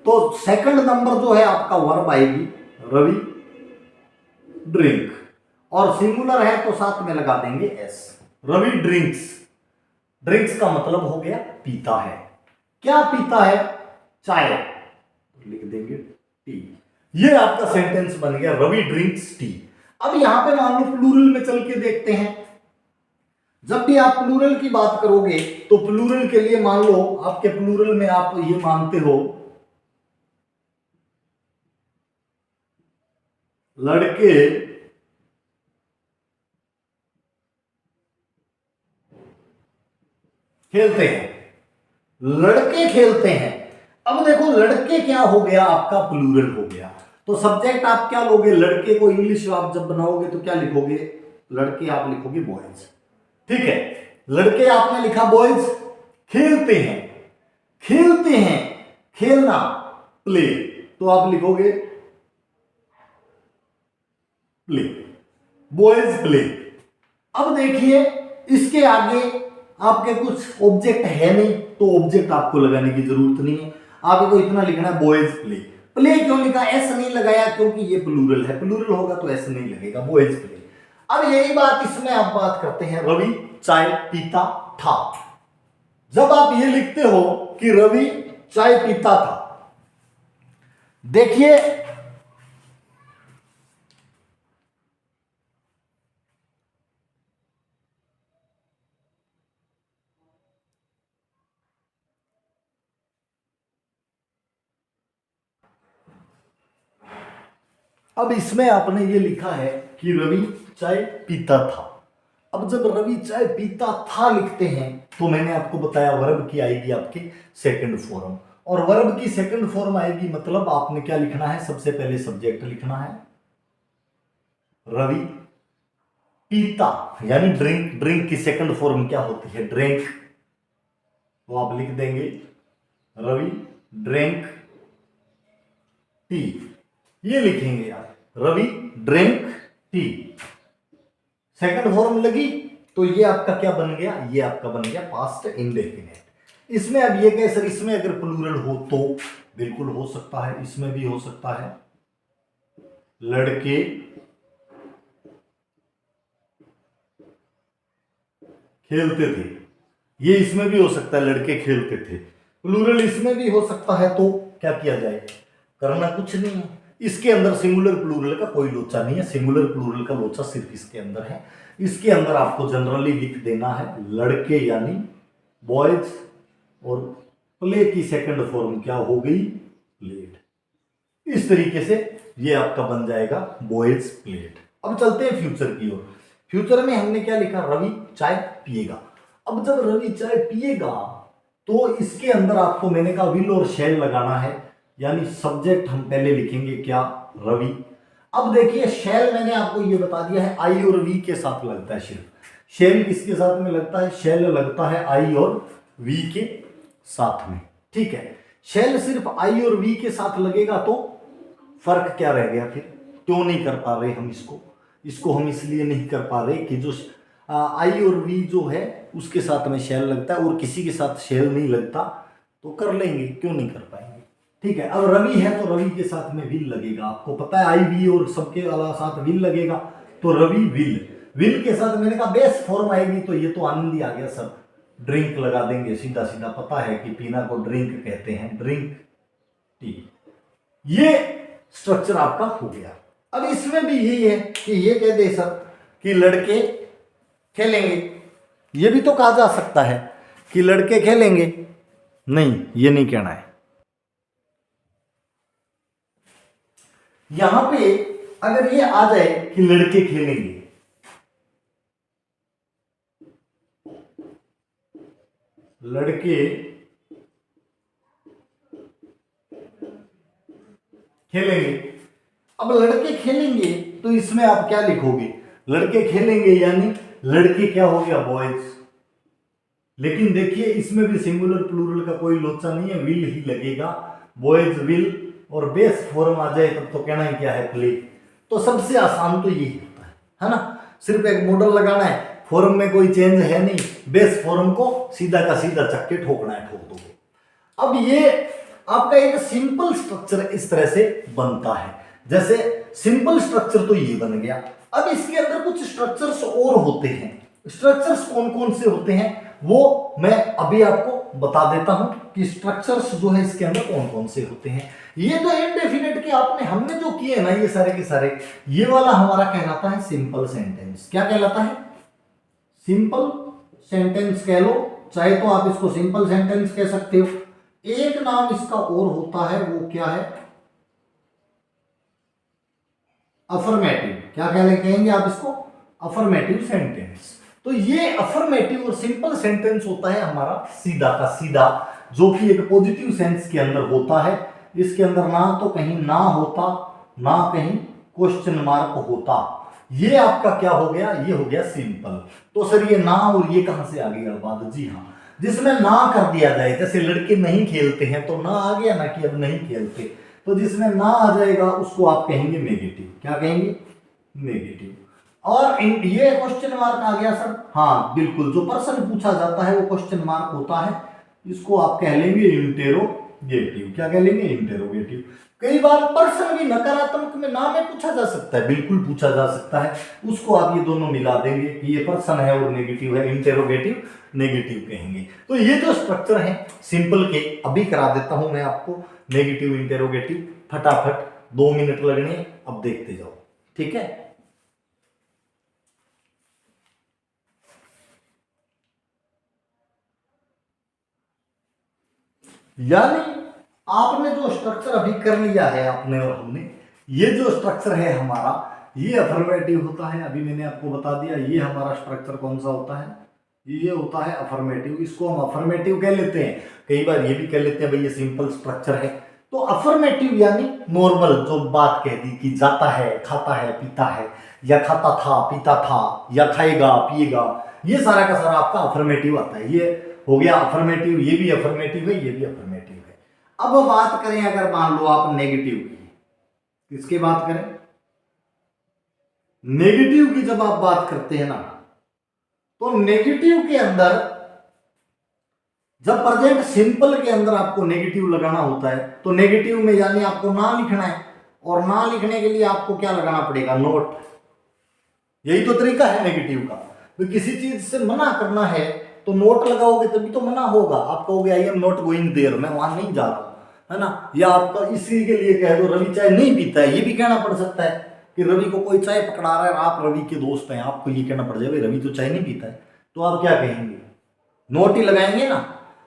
तो सेकंड नंबर जो है आपका वर्ब आएगी रवि ड्रिंक, और सिंगुलर है तो साथ में लगा देंगे एस, रवि ड्रिंक्स। ड्रिंक्स का मतलब हो गया पीता है। क्या पीता है, चाय, लिख देंगे टी। ये आपका सेंटेंस बन गया रवि ड्रिंक्स टी। अब यहां पे मान लो प्लूरल में चल के देखते हैं, जब भी आप प्लूरल की बात करोगे तो प्लूरल के लिए मान लो आपके प्लूरल में आप ये मानते हो लड़के खेलते हैं, लड़के खेलते हैं। अब देखो लड़के क्या हो गया, आपका प्लूरल हो गया, तो सब्जेक्ट आप क्या लोगे, लड़के को इंग्लिश आप जब बनाओगे तो क्या लिखोगे, लड़के आप लिखोगे बॉयज, ठीक है। लड़के आपने लिखा बॉयज, खेलते हैं, खेलते हैं, खेलना प्ले, तो आप लिखोगे प्ले, बॉयज प्ले। अब देखिए इसके आगे आपके कुछ ऑब्जेक्ट है नहीं, तो ऑब्जेक्ट आपको लगाने की जरूरत नहीं है, आपको इतना लिखना है बॉयज प्ले। प्ले क्यों लिखा, एस नहीं लगाया क्योंकि ये प्लूरल है, प्लूरल होगा तो एस नहीं लगेगा, बॉयज प्ले। अब यही बात इसमें आप बात करते हैं रवि चाय पीता था। जब आप ये लिखते हो कि रवि चाय पीता था, देखिए अब इसमें आपने ये लिखा है कि रवि चाय पीता था। अब जब रवि चाय पीता था लिखते हैं तो मैंने आपको बताया वर्ब की आएगी आपकी सेकंड फॉर्म, और वर्ब की सेकंड फॉर्म आएगी मतलब आपने क्या लिखना है, सबसे पहले सब्जेक्ट लिखना है रवि, पीता यानी ड्रिंक, ड्रिंक की सेकंड फॉर्म क्या होती है, ड्रिंक, तो आप लिख देंगे रवि ड्रिंक टी, ये लिखेंगे आप Ravi drink tea, second form लगी, तो ये आपका क्या बन गया, ये आपका बन गया पास्ट इंडेफिनिट। इसमें अब ये कहे सर इसमें अगर प्लूरल हो तो बिल्कुल हो सकता है, इसमें भी हो सकता है लड़के खेलते थे, ये इसमें भी हो सकता है लड़के खेलते थे, प्लूरल इसमें भी हो सकता है, तो क्या किया जाए, करना कुछ नहीं है। इसके अंदर सिंगुलर प्लूरल का कोई लोचा नहीं है, सिंगुलर प्लूरल का लोचा सिर्फ इसके अंदर है। इसके अंदर आपको जनरली लिख देना है लड़के यानी बॉयज, और प्ले की सेकंड फॉर्म क्या हो गई, प्लेड। इस तरीके से ये आपका बन जाएगा बॉयज प्लेड। अब चलते हैं फ्यूचर की ओर। फ्यूचर में हमने क्या लिखा, रवि चाय पिएगा। अब जब रवि चाय पिएगा तो इसके अंदर आपको मैंने कहा विल और शैल लगाना है, यानी सब्जेक्ट हम पहले लिखेंगे क्या, रवि। अब देखिए शैल मैंने आपको ये बता दिया है आई और वी के साथ लगता है, सिर्फ शैल किसके साथ में लगता है, शैल लगता है आई और वी के साथ में, ठीक है। शैल सिर्फ आई और वी के साथ लगेगा तो फर्क क्या रह गया, फिर क्यों नहीं कर पा रहे हम इसको हम इसलिए नहीं कर पा रहे कि जो आई और वी जो है उसके साथ में शैल लगता है और किसी के साथ शैल नहीं लगता, तो कर लेंगे, क्यों नहीं कर पाएंगे, ठीक है। अब रवि है तो रवि के साथ में विल लगेगा, आपको पता है आई वी और सबके अलावा साथ विल लगेगा, तो रवि विल, विल के साथ मैंने कहा बेस फॉर्म आएगी, तो ये तो आनंद ही आ गया सर, ड्रिंक लगा देंगे, सीधा सीधा पता है कि पीना को ड्रिंक कहते हैं, ड्रिंक टी। ये स्ट्रक्चर आपका हो गया। अब इसमें भी यही है कि ये कह दे सर कि लड़के खेलेंगे, ये भी तो कहा जा सकता है कि लड़के खेलेंगे। नहीं, ये नहीं कहना है। यहां पे अगर ये आ जाए कि लड़के खेलेंगे, लड़के खेलेंगे, अब लड़के खेलेंगे तो इसमें आप क्या लिखोगे? लड़के खेलेंगे यानी लड़के क्या हो गया? बॉयज। लेकिन देखिए इसमें भी सिंगुलर प्लूरल का कोई लोचा नहीं है, विल ही लगेगा, बॉयज विल। और बेस फॉर्म आ जाए तब तो कहना ही क्या है? प्ले। तो सबसे आसान तो यही होता है ना? सिर्फ एक मॉडल लगाना है, फॉर्म में कोई चेंज है नहीं, बेस फॉर्म को सीधा का सीधा चक्के ठोकना है, ठोक दोगे। अब ये आपका एक सिंपल स्ट्रक्चर इस तरह से बनता है। जैसे सिंपल स्ट्रक्चर तो ये बन गया। अब इसके अंदर कुछ स्ट्रक्चर्स और होते हैं। स्ट्रक्चर्स कौन कौन से होते हैं वो मैं अभी आपको बता देता हूं कि स्ट्रक्चर्स जो है इसके अंदर कौन कौन से होते हैं। ये तो इनडेफिनेट के हमने जो किए ना ये सारे के सारे, ये वाला हमारा कहलाता है सिंपल सेंटेंस। क्या कहलाता है? सिंपल सेंटेंस कह लो, चाहे तो आप इसको सिंपल सेंटेंस कह सकते हो। एक नाम इसका और होता है, वो क्या है? अफर्मेटिव। क्या कहेंगे आप इसको? Affirmative sentence. तो ये अफर्मेटिव और सिंपल सेंटेंस होता है हमारा सीधा का सीधा, जो कि एक पॉजिटिव सेंस के अंदर होता है। इसके अंदर ना तो कहीं ना होता, ना कहीं क्वेश्चन मार्क होता। ये आपका क्या हो गया? ये हो गया सिंपल। तो सर ये ना और ये कहां से आ गया बात? जी हाँ, जिसमें ना कर दिया जाए, जैसे लड़के नहीं खेलते हैं तो ना आ गया ना कि अब नहीं खेलते, तो जिसमें ना आ जाएगा उसको आप कहेंगे नेगेटिव। क्या कहेंगे? नेगेटिव। और ये क्वेश्चन मार्क आ गया सर? हाँ बिल्कुल, जो पर्सन पूछा जाता है वो क्वेश्चन मार्क होता है, इसको आप कह लेंगे इंटेरोगेटिव। क्या कह लेंगे? इंटेरोगेटिव। कई बार पर्सन भी नकारात्मक में ना में पूछा जा सकता है, बिल्कुल पूछा जा सकता है, उसको आप ये दोनों मिला देंगे कि ये पर्सन है और नेगेटिव है, इंटेरोगेटिव नेगेटिव कहेंगे। तो ये जो स्ट्रक्चर है सिंपल के, अभी करा देता हूं मैं आपको नेगेटिव इंटेरोगेटिव, फटाफट 2 मिनट लगने, अब देखते जाओ। ठीक है? यानी आपने जो स्ट्रक्चर अभी कर लिया है आपने और हमने, ये जो स्ट्रक्चर है हमारा, ये अफर्मेटिव होता है। अभी मैंने आपको बता दिया ये हमारा स्ट्रक्चर कौन सा होता है, ये होता है अफर्मेटिव। इसको हम अफर्मेटिव कह लेते हैं, कई बार ये भी कह लेते हैं भाई ये सिंपल स्ट्रक्चर है। तो अफर्मेटिव यानी नॉर्मल जो बात कह दी कि जाता है, खाता है, पीता है, या खाता था, पीता था, या खाएगा, पिएगा, ये सारा का सारा आपका अफर्मेटिव आता है। ये हो गया अफर्मेटिव, ये भी अफर्मेटिव है, ये भी अफर्मेटिव है। अब बात करें अगर मान लो आप नेगेटिव की, किसकी बात करें? नेगेटिव की जब आप बात करते हैं ना, तो नेगेटिव के अंदर जब प्रेजेंट सिंपल के अंदर आपको नेगेटिव लगाना होता है, तो नेगेटिव में यानी आपको ना लिखना है, और ना लिखने के लिए आपको क्या लगाना पड़ेगा? नोट। यही तो तरीका है नेगेटिव का। तो किसी चीज से मना करना है तो नोट लगाओगे तभी तो मना होगा। आप कहोगे I am not going there, मैं वहां नहीं जा रहा, है ना? या आपका इसी के लिए कह दो रवि चाय नहीं पीता है, ये भी कहना पड़ सकता है कि रवि को कोई चाय पकड़ा रहा है, आप रवि के दोस्त हैं, आपको ये कहना पड़ जाए रवि तो चाय नहीं पीता है, तो आप क्या कहेंगे? नोट ही लगाएंगे ना।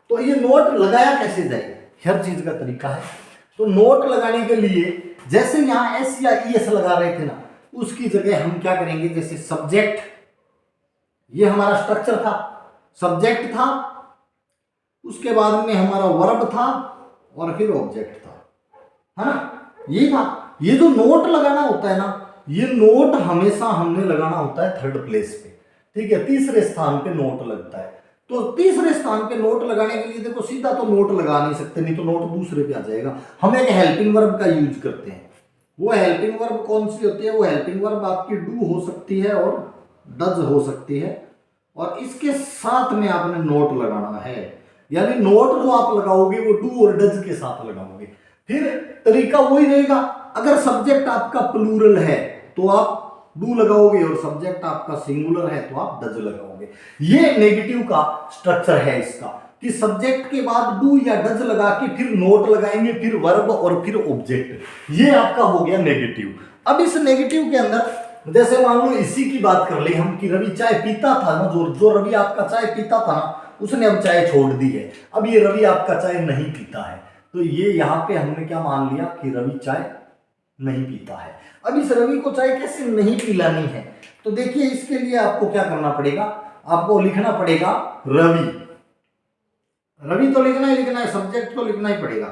तो ये नोट लगाया कैसे जाए, हर चीज का तरीका है। तो नोट लगाने के लिए जैसे यहाँ एस या एस लगा रहे थे ना, उसकी जगह हम क्या करेंगे? जैसे सब्जेक्ट, ये हमारा स्ट्रक्चर था, सब्जेक्ट था, उसके बाद में हमारा वर्ब था, और फिर ऑब्जेक्ट था, है ना? ये था। ये जो नोट लगाना होता है ना, ये नोट हमेशा हमने लगाना होता है थर्ड प्लेस पे। ठीक है? तीसरे स्थान पे नोट लगता है। तो तीसरे स्थान पे नोट लगाने के लिए देखो सीधा तो नोट लगा नहीं सकते, नहीं तो नोट दूसरे पे आ जाएगा। हम एक हेल्पिंग वर्ब का यूज करते हैं। वो हेल्पिंग वर्ब कौन सी होती है? वो हेल्पिंग वर्ब आपकी डू हो सकती है और डज हो सकती है, और इसके साथ में आपने नोट लगाना है। यानी नोट जो आप लगाओगे वो डू और डज के साथ लगाओगे। फिर तरीका वही रहेगा। अगर सब्जेक्ट आपका प्लूरल है तो आप डू लगाओगे और सब्जेक्ट आपका सिंगुलर है तो आप डज लगाओगे। ये नेगेटिव का स्ट्रक्चर है इसका कि सब्जेक्ट के बाद डू या डज लगा के फिर नोट लगाएंगे, फिर वर्ब और फिर ऑब्जेक्ट। ये आपका हो गया नेगेटिव। अब इस नेगेटिव के अंदर जैसे मान लो इसी की बात कर ले हम कि रवि चाय पीता था ना, जो रवि आपका चाय पीता था ना उसने अब चाय छोड़ दी है। अब ये रवि आपका चाय नहीं पीता है, तो ये यहाँ पे हमने क्या मान लिया कि रवि चाय नहीं पीता है। अब इस रवि को चाय कैसे नहीं पिलानी है, तो देखिए इसके लिए आपको क्या करना पड़ेगा, आपको लिखना पड़ेगा रवि। रवि तो लिखना ही लिखना है, सब्जेक्ट तो लिखना ही पड़ेगा।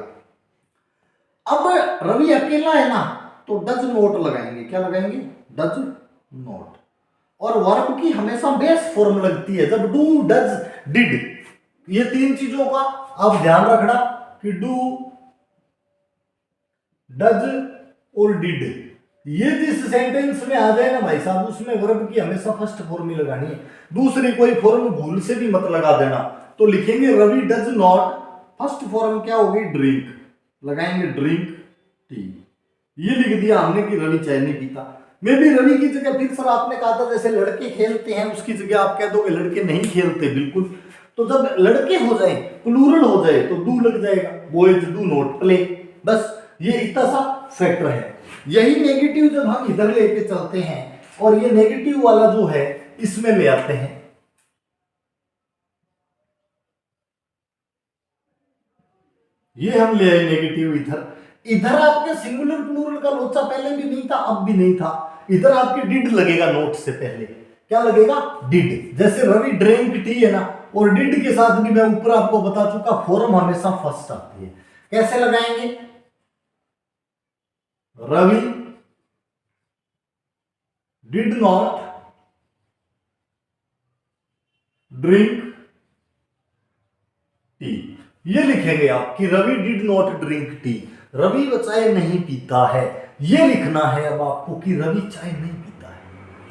अब रवि अकेला है ना तो डज नोट लगाएंगे। क्या लगाएंगे? Does note. और वर्ब की हमेशा बेस फॉर्म लगती है जब डू डज डिड। ये तीन चीजों का आप ध्यान रखना कि डू डज और डिड, ये जिस सेंटेंस में आ जाए ना भाई साहब उसमें वर्ब की हमेशा फर्स्ट फॉर्म ही लगानी है। दूसरी कोई फॉर्म भूल से भी मत लगा देना। तो लिखेंगे Ravi does not, first form क्या होगी? ड्रिंक, लगाएंगे ड्रिंक टी। ये लिख दिया हमने कि रवि चाय नहीं पीता। मे भी रवि की जगह फिर सर आपने कहा था जैसे लड़के खेलते हैं उसकी जगह आप कह दोगे लड़के नहीं खेलते। बिल्कुल, तो जब लड़के हो जाए प्लूरल हो जाए तो डू लग जाएगा, बॉयज डू नॉट प्ले। बस ये इतना सा फैक्टर है। यही नेगेटिव जब हम इधर लेके चलते हैं और ये नेगेटिव वाला जो है इसमें ले आते हैं, ये हम ले आए नेगेटिव इधर। इधर आपके सिंगुलर प्लूरल का लोचा पहले भी नहीं था, अब भी नहीं था। इधर आपके डिड लगेगा नोट से पहले। क्या लगेगा? डिड। जैसे रवि ड्रिंक टी है ना, और डिड के साथ भी मैं ऊपर आपको बता चुका फॉर्म हमेशा फर्स्ट आती है। कैसे लगाएंगे? Ravi did not drink tea. ये लिखेंगे आप कि Ravi did not drink tea, Ravi चाय नहीं पीता है। ये लिखना है अब आपको कि रवि चाय नहीं पीता है।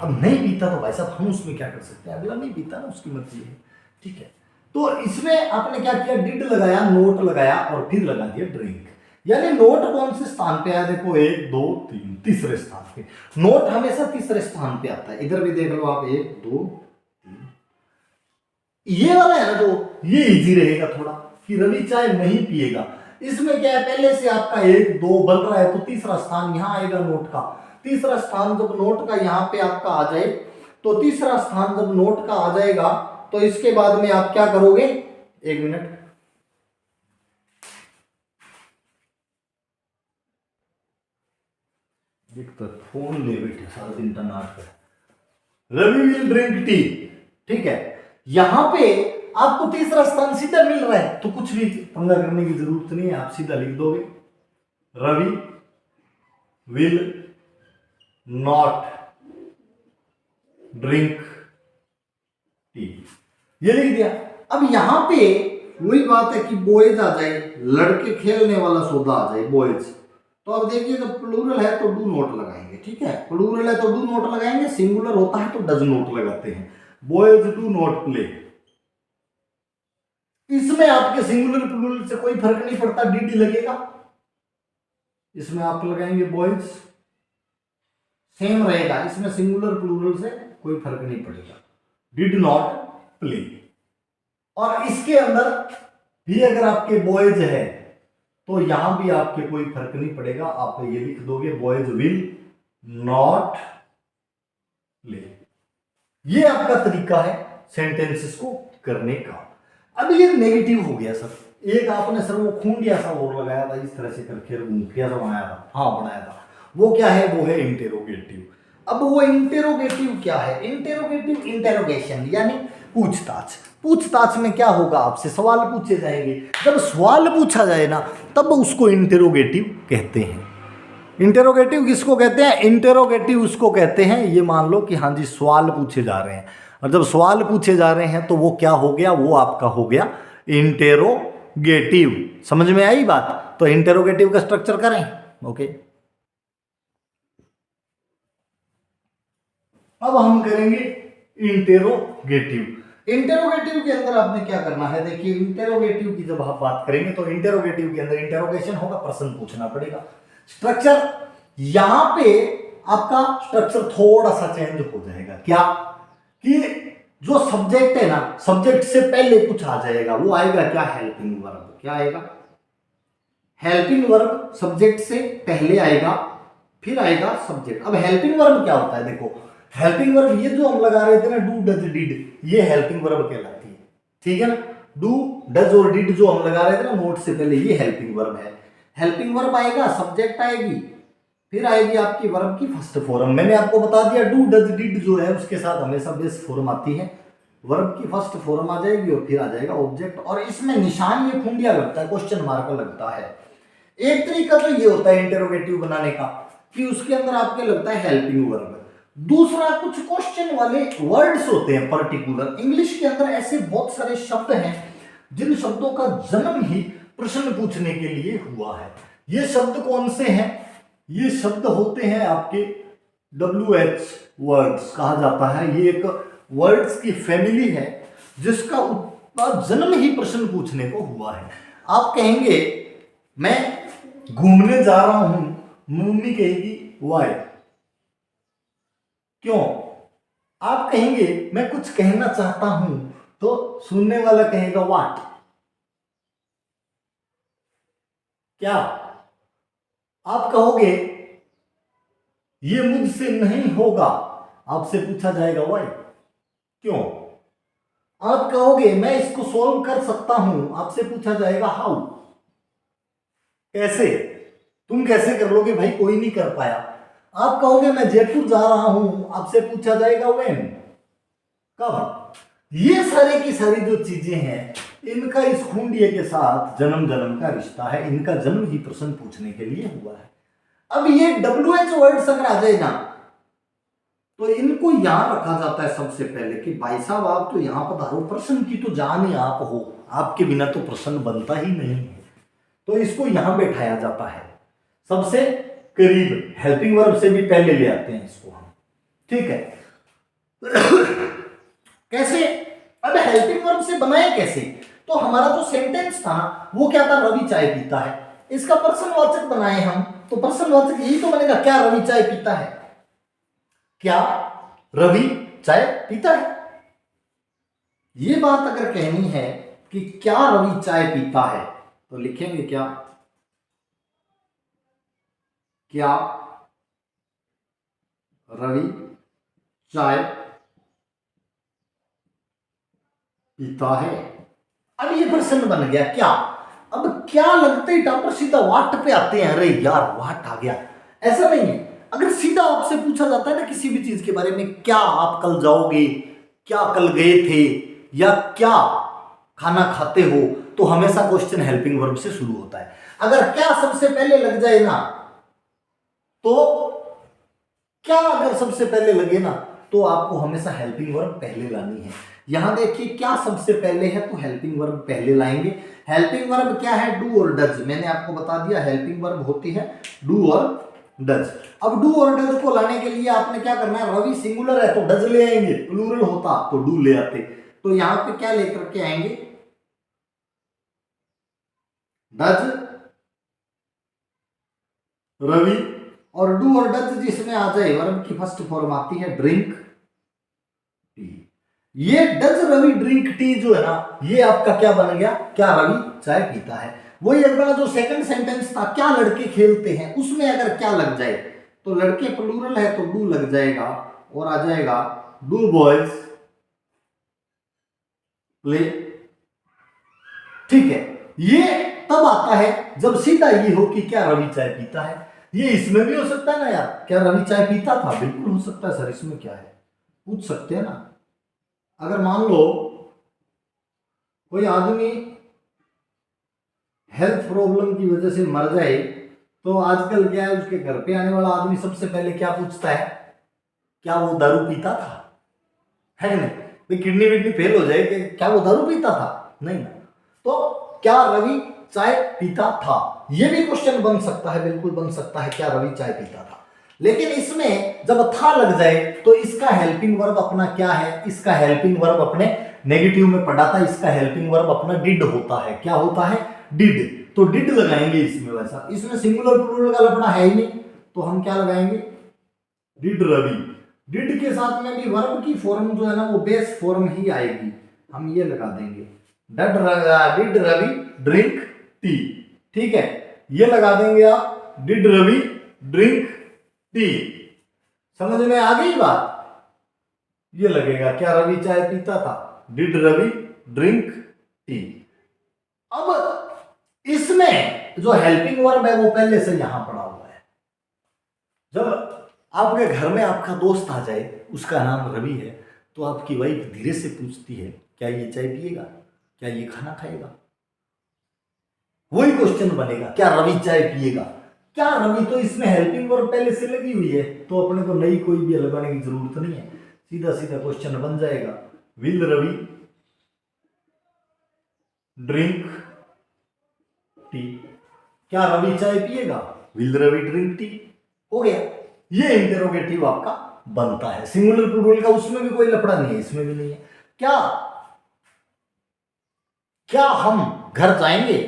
अब नहीं पीता तो भाई साहब हम उसमें क्या कर सकते हैं, अगला नहीं पीता ना, उसकी मर्जी है। ठीक है, तो इसमें आपने क्या किया? डिड लगाया, नोट लगाया और फिर लगा दिया ड्रिंक। यानी नोट कौन से स्थान पे आया? देखो 1 2 3, तीसरे स्थान पे। नोट हमेशा तीसरे स्थान पे आता है। इधर भी देख लो आप 1 2 3। ये वाला है ना जो, ये इजी रहेगा थोड़ा कि रवि चाय नहीं पिएगा। इसमें क्या है, पहले से आपका 1 2 बन रहा है तो तीसरा स्थान यहां आएगा नोट का। तीसरा स्थान जब नोट का यहां पे आपका आ जाए, तो तीसरा स्थान जब नोट का आ जाएगा तो इसके बाद में आप क्या करोगे? 1 मिनट, एक तो फोन ले बैठे सारा दिन टनाट कर। Ravi will drink tea. ठीक है, यहां पे आपको तीसरा स्थान सीधा मिल रहा है तो कुछ भी पंगा करने की जरूरत नहीं है, आप सीधा लिख दोगे Ravi will not drink tea. ये लिख दिया। अब यहां पे वही बात है कि बॉयज आ जाए, लड़के खेलने वाला सौदा आ जाए बॉयज। तो अब देखिए जब प्लूरल है तो डू नोट लगाएंगे। ठीक है, प्लूरल है तो डू नोट लगाएंगे, सिंगुलर होता है तो डज नोट लगाते हैं। Boys do not play. इसमें आपके सिंगुलर प्लूरल से कोई फर्क नहीं पड़ता, डीडी लगेगा। इसमें आप लगाएंगे बॉयज, सेम रहेगा। इसमें सिंगुलर प्लूरल से कोई फर्क नहीं पड़ेगा, डिड नॉट प्ले। और इसके अंदर भी अगर आपके बॉयज है तो यहां भी आपके कोई फर्क नहीं पड़ेगा, आप ये लिख दोगे बॉयज विल नॉट प्ले। ये आपका तरीका है सेंटेंसेस को करने का। अब ये नेगेटिव हो गया सर। एक आपने सर वो खूंडिया सा और लगाया था इस तरह से करके, खूंटिया सा बनाया था। हाँ बनाया था। वो क्या है? वो है इंटेरोगेटिव। अब वो इंटेरोगेटिव क्या है? इंटेरोगेटिव इंटेरोगेशन यानी पूछताछ। पूछताछ में क्या होगा? आपसे सवाल पूछे जाएंगे। जब सवाल पूछा जाए ना तब उसको इंटेरोगेटिव कहते हैं। इंटेरोगेटिव किसको कहते हैं? इंटेरोगेटिव उसको कहते हैं, ये मान लो कि हाँ जी सवाल पूछे जा रहे हैं, और जब सवाल पूछे जा रहे हैं तो वो क्या हो गया? वो आपका हो गया इंटेरोगेटिव। समझ में आई बात? तो इंटेरोगेटिव का स्ट्रक्चर करें। ओके, अब हम करेंगे इंटेरोगेटिव। इंटेरोगेटिव के अंदर आपने क्या करना है? देखिए इंटेरोगेटिव की जब आप बात करेंगे तो इंटेरोगेटिव के अंदर इंटेरोगेशन होगा, प्रश्न पूछना पड़ेगा। स्ट्रक्चर, यहां पे आपका स्ट्रक्चर थोड़ा सा चेंज हो जाएगा। क्या कि जो सब्जेक्ट है ना, सब्जेक्ट से पहले कुछ आ जाएगा, वो आएगा क्या, हेल्पिंग वर्ब। क्या आएगा, हेल्पिंग वर्ब सब्जेक्ट से पहले आएगा, फिर आएगा सब्जेक्ट। अब हेल्पिंग वर्ब क्या होता है, देखो हेल्पिंग वर्ब ये जो हम लगा रहे थे ना, डू डज डिड, ये हेल्पिंग वर्ब कहलाती है, ठीक है ना। डू डज और डिड जो हम लगा रहे थे ना नोट से पहले, ये हेल्पिंग वर्ब है। हेल्पिंग वर्ब आएगा, सब्जेक्ट आएगी, फिर आएगी आपकी वर्ब की फर्स्ट फॉर्म। मैंने आपको बता दिया डू डज डिड जो है उसके साथ हमेशा बेस फॉर्म आती है, वर्ब की फर्स्ट फॉर्म आ जाएगी और फिर आ जाएगा ऑब्जेक्ट। और इसमें निशान ये खूंडिया लगता है, क्वेश्चन मार्क लगता है। एक तरीका तो ये होता है इंटरोगेटिव बनाने का कि उसके अंदर आपके लगता है हेल्पिंग वर्ब। दूसरा, कुछ क्वेश्चन वाले वर्ड्स होते हैं पर्टिकुलर। इंग्लिश के अंदर ऐसे बहुत सारे शब्द हैं जिन शब्दों का जन्म ही प्रश्न पूछने के लिए हुआ है। ये शब्द कौन से हैं, ये शब्द होते हैं आपके WH वर्ड्स कहा जाता है। ये एक वर्ड्स की फैमिली है जिसका जन्म ही प्रश्न पूछने को हुआ है। आप कहेंगे मैं घूमने जा रहा हूं, मम्मी कहेगी वाई, क्यों। आप कहेंगे मैं कुछ कहना चाहता हूं, तो सुनने वाला कहेगा व्हाट, क्या। आप कहोगे ये मुझसे नहीं होगा, आपसे पूछा जाएगा व्हाई, क्यों। आप कहोगे मैं इसको सॉल्व कर सकता हूं, आपसे पूछा जाएगा हाउ, कैसे। तुम कैसे कर लोगे भाई, कोई नहीं कर पाया। आप कहोगे मैं जयपुर जा रहा हूं, आपसे पूछा जाएगा व्हेन, कब। ये सारे की सारी जो चीजें हैं, इनका इस खूंडिये के साथ जन्म जन्म का रिश्ता है। इनका जन्म ही प्रश्न पूछने के लिए हुआ है। अब ये WH वर्ड्स अगर आ जाए ना, तो इनको यहां रखा जाता है सबसे पहले कि भाई साहब आप तो यहां पधारो, प्रश्न की तो जान ही आप हो, आपके बिना तो प्रश्न बनता ही नहीं है। तो इसको यहां बैठाया जाता है सबसे करीब, हेल्पिंग वर्ब से भी पहले ले आते हैं इसको हम, ठीक है। कैसे, अब हेल्पिंग वर्ब से बनाए कैसे, तो हमारा जो सेंटेंस था ना वो क्या था, रवि चाय पीता है। इसका प्रश्नवाचक बनाए हम, तो प्रश्नवाचक यही तो बनेगा, क्या रवि चाय पीता है, क्या रवि चाय पीता है। ये बात अगर कहनी है कि क्या रवि चाय पीता है, तो लिखेंगे क्या, क्या रवि चाय पीता है। अब ये प्रश्न बन गया क्या। अब क्या लगते ही टापर सीधा वाट पे आते हैं, अरे यार वाट आ गया, ऐसा नहीं है। अगर सीधा आपसे पूछा जाता है ना किसी भी चीज के बारे में, क्या आप कल जाओगे, क्या कल गए थे, या क्या खाना खाते हो, तो हमेशा क्वेश्चन हेल्पिंग वर्ब से शुरू होता है। अगर क्या सबसे पहले लग जाए ना, तो क्या अगर सबसे पहले लगे ना, तो आपको हमेशा हेल्पिंग वर्ब पहले लानी है। यहां देखिए क्या सबसे पहले है, तो हेल्पिंग वर्ब पहले लाएंगे। हेल्पिंग वर्ब क्या है, डू और डज। मैंने आपको बता दिया हेल्पिंग वर्ब होती है डू और डज। अब डू और डज को लाने के लिए आपने क्या करना है, रवि सिंगुलर है तो डज ले आएंगे, प्लूरल होता तो डू ले आते। तो यहां पे क्या लेकर के आएंगे, डज रवि, और डू और डज जिसमें आ जाए वर्ब की फर्स्ट फॉर्म आती है ड्रिंक टी। ये डज रवि ड्रिंक टी जो है ना, ये आपका क्या बन गया, क्या रवि चाय पीता है। वही अपना जो सेकंड सेंटेंस था, क्या लड़के खेलते हैं, उसमें अगर क्या लग जाए, तो लड़के प्लूरल है तो डू लग जाएगा और आ जाएगा डू बॉयज प्ले, ठीक है। ये तब आता है जब सीधा ये हो कि क्या रवि चाय पीता है। ये इसमें भी हो सकता है ना यार, क्या रवि चाय पीता था, बिल्कुल हो सकता है सर, इसमें क्या है, पूछ सकते हैं ना। अगर मान लो कोई आदमी हेल्थ प्रॉब्लम की वजह से मर जाए, तो आजकल क्या है, उसके घर पे आने वाला आदमी सबसे पहले क्या पूछता है, क्या वो दारू पीता था, है नहीं। भाई किडनी विडनी फेल हो जाए कि क्या वो दारू पीता था, नहीं ना। तो क्या रवि चाय पीता था, ये भी क्वेश्चन बन सकता है, बिल्कुल बन सकता है, क्या रवि चाय पीता था। लेकिन इसमें जब था लग जाए, तो इसका हेल्पिंग वर्ब अपना क्या है, इसका हेल्पिंग वर्ब अपने नेगेटिव में पढ़ा था, इसका हेल्पिंग वर्ब अपना डिड होता है। क्या होता है, डिड। तो डिड लगाएंगे इसमें। वैसा इसमें सिंगुलर प्लूरल का लफड़ा है ही नहीं, तो हम क्या लगाएंगे, डिड रवि, डिड के साथ में भी वर्ब की फॉर्म जो है ना वो बेस फॉर्म ही आएगी, हम ये लगा देंगे डिड रवि ड्रिंक टी, ठीक है, ये लगा देंगे आप, डिड रवि ड्रिंक टी। समझ में आ गई बात? ये लगेगा क्या रवि चाय पीता था, डिड रवि ड्रिंक टी। अब इसमें जो हेल्पिंग वर्ब है वो पहले से यहां पड़ा हुआ है। जब आपके घर में आपका दोस्त आ जाए, उसका नाम रवि है, तो आपकी वाइफ धीरे से पूछती है क्या ये चाय पिएगा, क्या ये खाना खाएगा, वही क्वेश्चन बनेगा क्या रवि चाय पिएगा, क्या रवि, तो इसमें हेल्पिंग वर्ब पहले से लगी हुई है, तो अपने को नई कोई भी लगाने की जरूरत नहीं है, सीधा सीधा क्वेश्चन बन जाएगा विल रवि ड्रिंक टी, क्या रवि चाय पिएगा, विल रवि ड्रिंक टी, हो गया। ये इंटेरोगेटिव आपका बनता है, सिंगुलर प्लूरल का उसमें भी कोई लफड़ा नहीं है, इसमें भी नहीं है। क्या क्या हम घर जाएंगे,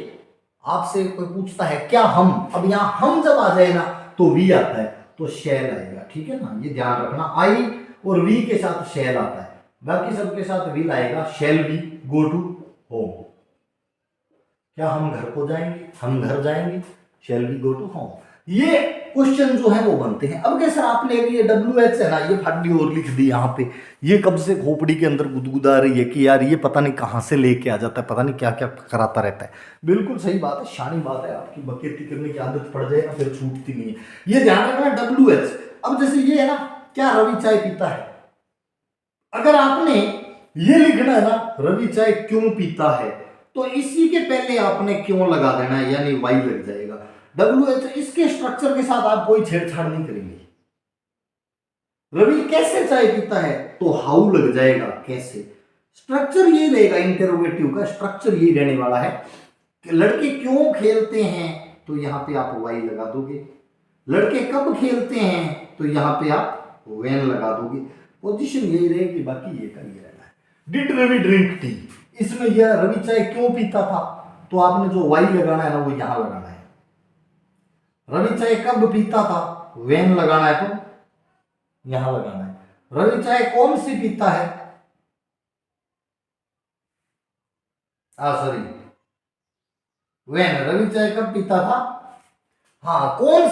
आपसे कोई पूछता है क्या हम, अब यहां हम जब आ जाए ना तो वी आता है तो शैल आएगा, ठीक है ना, ये ध्यान रखना, आई और वी के साथ शैल आता है, बाकी सबके साथ विल आएगा, shall we go to home, क्या हम घर को जाएंगे, हम घर जाएंगे, shall we go to home, ये क्वेश्चन जो है वो बनते हैं। अब क्या सर आपने ये WH है ना, ये फाड़ी और लिख दी यहाँ पे, ये कब से खोपड़ी के अंदर गुदगुदा रही है कि यार ये पता नहीं कहाँ से लेके आ जाता है, पता नहीं क्या क्या कराता रहता है। बिल्कुल सही बात है, शानी बात है, आपकी बकेती करने की आदत पड़ जाए ना फिर छूटती नहीं है, ये ध्यान रखना WH। अब जैसे ये है ना, क्या रवि चाय पीता है, अगर आपने ये लिखना है ना रवि चाय क्यों पीता है, तो इसी के पहले आपने क्यों लगा देना है, यानी वाई लग जाएगा। WH इसके स्ट्रक्चर के साथ आप कोई छेड़छाड़ नहीं करेंगे। रवि कैसे चाय पीता है, तो हाउ लग जाएगा, कैसे, स्ट्रक्चर ये रहेगा, इंटरोगेटिव का स्ट्रक्चर ये रहने वाला है कि लड़के क्यों खेलते हैं, तो यहां पे आप वाई लगा दोगे, लड़के कब खेलते हैं, तो यहां पे आप व्हेन लगा दोगे, पोजीशन यही रहेगी, बाकी ये का ये रहना है। डिड रवि ड्रिंक टी, इसमें यह रवि चाय क्यों पीता था, तो आपने जो वाई लगाना है ना वो यहां लगाना है। रवि चाय कब पीता था, व्हेन लगाना है तो यहां लगाना है। रवि चाय कौन सी पीता है, सॉरी व्हेन, रवि चाय कब पीता था, हाँ कौन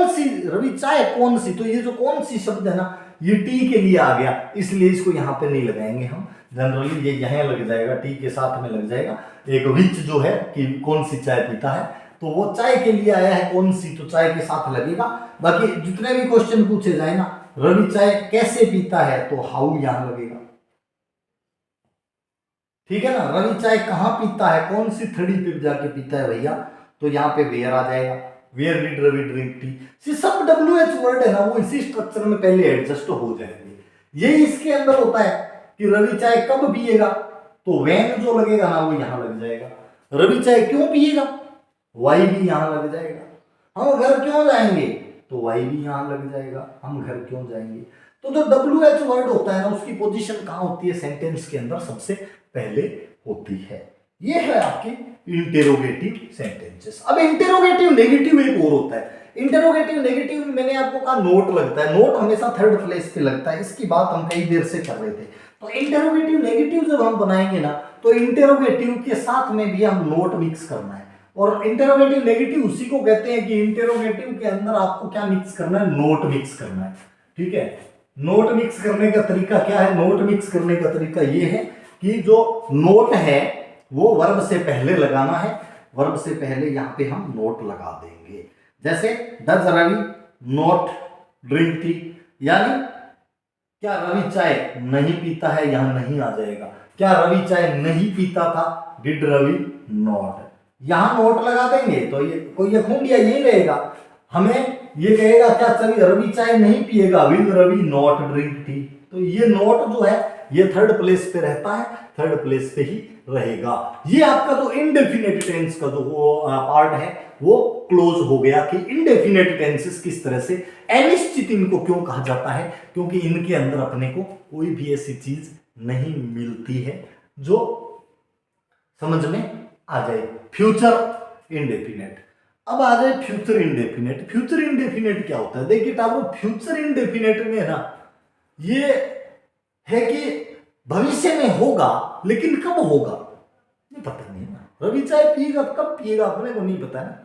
सी रवि चाय कौन सी, तो ये जो कौन सी शब्द है ना ये टी के लिए आ गया, इसलिए इसको यहां पे नहीं लगाएंगे हम, जनरली ये यहां लग जाएगा, टी के साथ में लग जाएगा। एक विच जो है कि कौन सी चाय पीता है, तो वो चाय के लिए आया है, कौन सी तो चाय के साथ लगेगा। बाकी जितने भी क्वेश्चन पूछे जाए ना, रवि चाय कैसे पीता है, तो हाउ यहां लगेगा, ठीक है ना। रवि चाय कहां पीता है, कौन सी थड़ी पे जाके पीता है भैया, तो यहाँ पे वेयर आ जाएगा, where did Ravi drink tea. सब WH वर्ड है ना वो इसी स्ट्रक्चर में पहले एडजस्ट हो जाएंगे। यही इसके अंदर होता है कि रवि चाय कब पिएगा, तो व्हेन जो लगेगा ना वो यहां लग जाएगा। रवि चाय क्यों पिएगा, वाई भी यहां लग जाएगा। हम घर क्यों जाएंगे, तो वाई भी यहां लग जाएगा, हम घर क्यों जाएंगे। तो जो WH वर्ड होता है ना उसकी पोजीशन कहां होती है, सेंटेंस के अंदर सबसे पहले होती है। ये है आपकी इंटेरोगेटिव सेंटेंसेस। अब इंटेरोगेटिव नेगेटिव एक और होता है। इंटेरोगेटिव नेगेटिव मैंने आपको कहा नोट लगता है, नोट हमेशा थर्ड प्लेस पे लगता है, इसकी बात हम कई देर से कर रहे थे। तो इंटेरोगेटिव नेगेटिव जब हम बनाएंगे ना तो इंटेरोगेटिव के साथ में भी हम नोट मिक्स करना है, और इंटेरोगेटिव नेगेटिव उसी को कहते हैं कि इंटेरोगेटिव के अंदर आपको क्या मिक्स करना है, नोट मिक्स करना है, ठीक है। नोट मिक्स करने का तरीका क्या है, नोट मिक्स करने का तरीका ये है कि जो नोट है वो वर्ब से पहले लगाना है, वर्ब से पहले यहाँ पे हम नोट लगा देंगे। जैसे does Ravi not drink tea, यानी क्या रवि चाय नहीं पीता है, यहां नहीं आ जाएगा। क्या रवि चाय नहीं पीता था, डिड रवि नॉट, यहां नोट लगा देंगे तो ये कोई ये खूंडिया यही रहेगा। हमें ये कहेगा क्या रवि चाय नहीं पिएगा, will Ravi not drink tea, तो ये नोट जो है ये थर्ड प्लेस पे रहता है, थर्ड प्लेस पे ही रहेगा। ये आपका जो इनडेफिनेट टेंस का जो पार्ट है वो क्लोज हो गया कि इनडेफिनेट टेंसेस किस तरह से, अनिश्चित इनको क्यों कहा जाता है, क्योंकि इनके अंदर अपने को कोई भी ऐसी चीज नहीं मिलती है जो समझ में आ जाए। Future indefinite. अब आ जाए फ्यूचर इंडेफिनेट। फ्यूचर इंडेफिनेट क्या होता है? देखिए टाबरो, फ्यूचर इंडेफिनेट में ना ये है कि भविष्य में होगा, लेकिन कब होगा ये पता नहीं ना। रवि चाय पिएगा, कब पिएगा अपने को नहीं पता ना।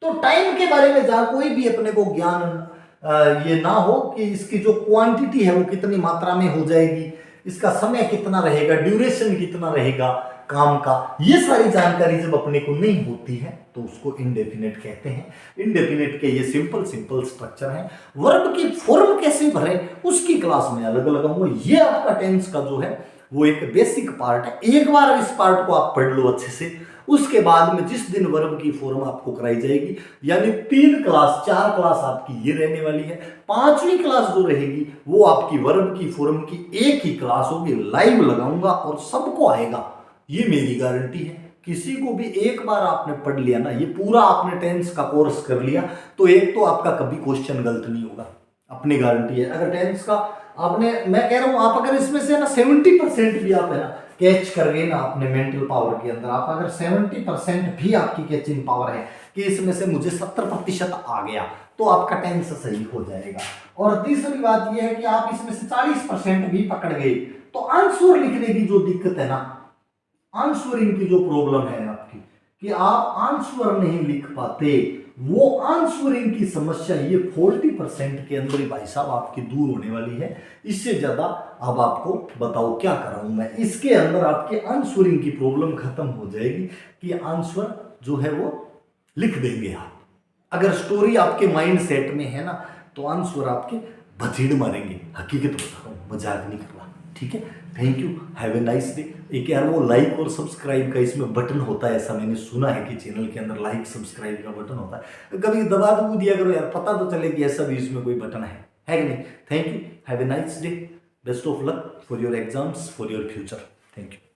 तो टाइम के बारे में जहां कोई भी अपने को ज्ञान ये ना हो कि इसकी जो क्वांटिटी है वो कितनी मात्रा में हो जाएगी, इसका समय कितना रहेगा, ड्यूरेशन कितना रहेगा काम का, ये सारी जानकारी जब अपने को नहीं होती है तो उसको इंडेफिनेट कहते हैं। इंडेफिनेट के ये सिंपल सिंपल स्ट्रक्चर है। वर्ब की फॉर्म कैसे भरें उसकी क्लास में अलग लगाऊंगा। ये आपका टेंस का जो है वो एक बेसिक पार्ट है। एक बार इस पार्ट को आप पढ़ लो अच्छे से, उसके बाद में जिस दिन वर्ब की फॉर्म आपको कराई जाएगी, यानी 4 क्लास आपकी ये रहने वाली है। 5वीं क्लास जो रहेगी वो आपकी वर्ब की फॉर्म की एक ही क्लास होगी, लाइव लगाऊंगा और सबको आएगा, ये मेरी गारंटी है। किसी को भी एक बार आपने पढ़ लिया ना, ये पूरा आपने टेंस का कोर्स कर लिया, तो एक तो आपका कभी क्वेश्चन गलत नहीं होगा, अपनी गारंटी है। अगर टेंस का आपने, मैं कह रहा हूं, आप अगर इसमें से ना 70% भी आप है ना कैच कर गए ना अपने मेंटल पावर के अंदर, आप अगर 70% भी आपकी कैचिंग पावर है कि इसमें से मुझे 70% आ गया, तो आपका टेंस सही हो जाएगा। और तीसरी बात यह है कि आप इसमें से 40% भी पकड़ गए, तो आंसर लिखने की जो दिक्कत है ना, आंसरिंग की जो प्रॉब्लम है आपकी कि आप आंसर नहीं लिख पाते, वो आंसरिंग की समस्या ये 40% के अंदर ही भाई साहब आपकी दूर होने वाली है। इससे ज्यादा अब आपको बताओ क्या कराऊं मैं, इसके अंदर आपके आंसरिंग की प्रॉब्लम खत्म हो जाएगी कि आंसर जो है वो लिख देंगे आप। अगर स्टोरी आपके माइंड सेट में है ना तो आंसर आपके भजीड़ मारेंगे। हकीकत बता रहा हूं, मजाक नहीं कर रहा, ठीक है। Thank you, have a nice day. एक यार वो लाइक और सब्सक्राइब का इसमें बटन होता है, ऐसा मैंने सुना है कि चैनल के अंदर लाइक सब्सक्राइब का बटन होता है, कभी दबा दबू दिया करो यार, पता तो चले कि ऐसा भी इसमें कोई बटन है कि नहीं। Thank you, have a nice day, best of luck for your exams, for your future. Thank you.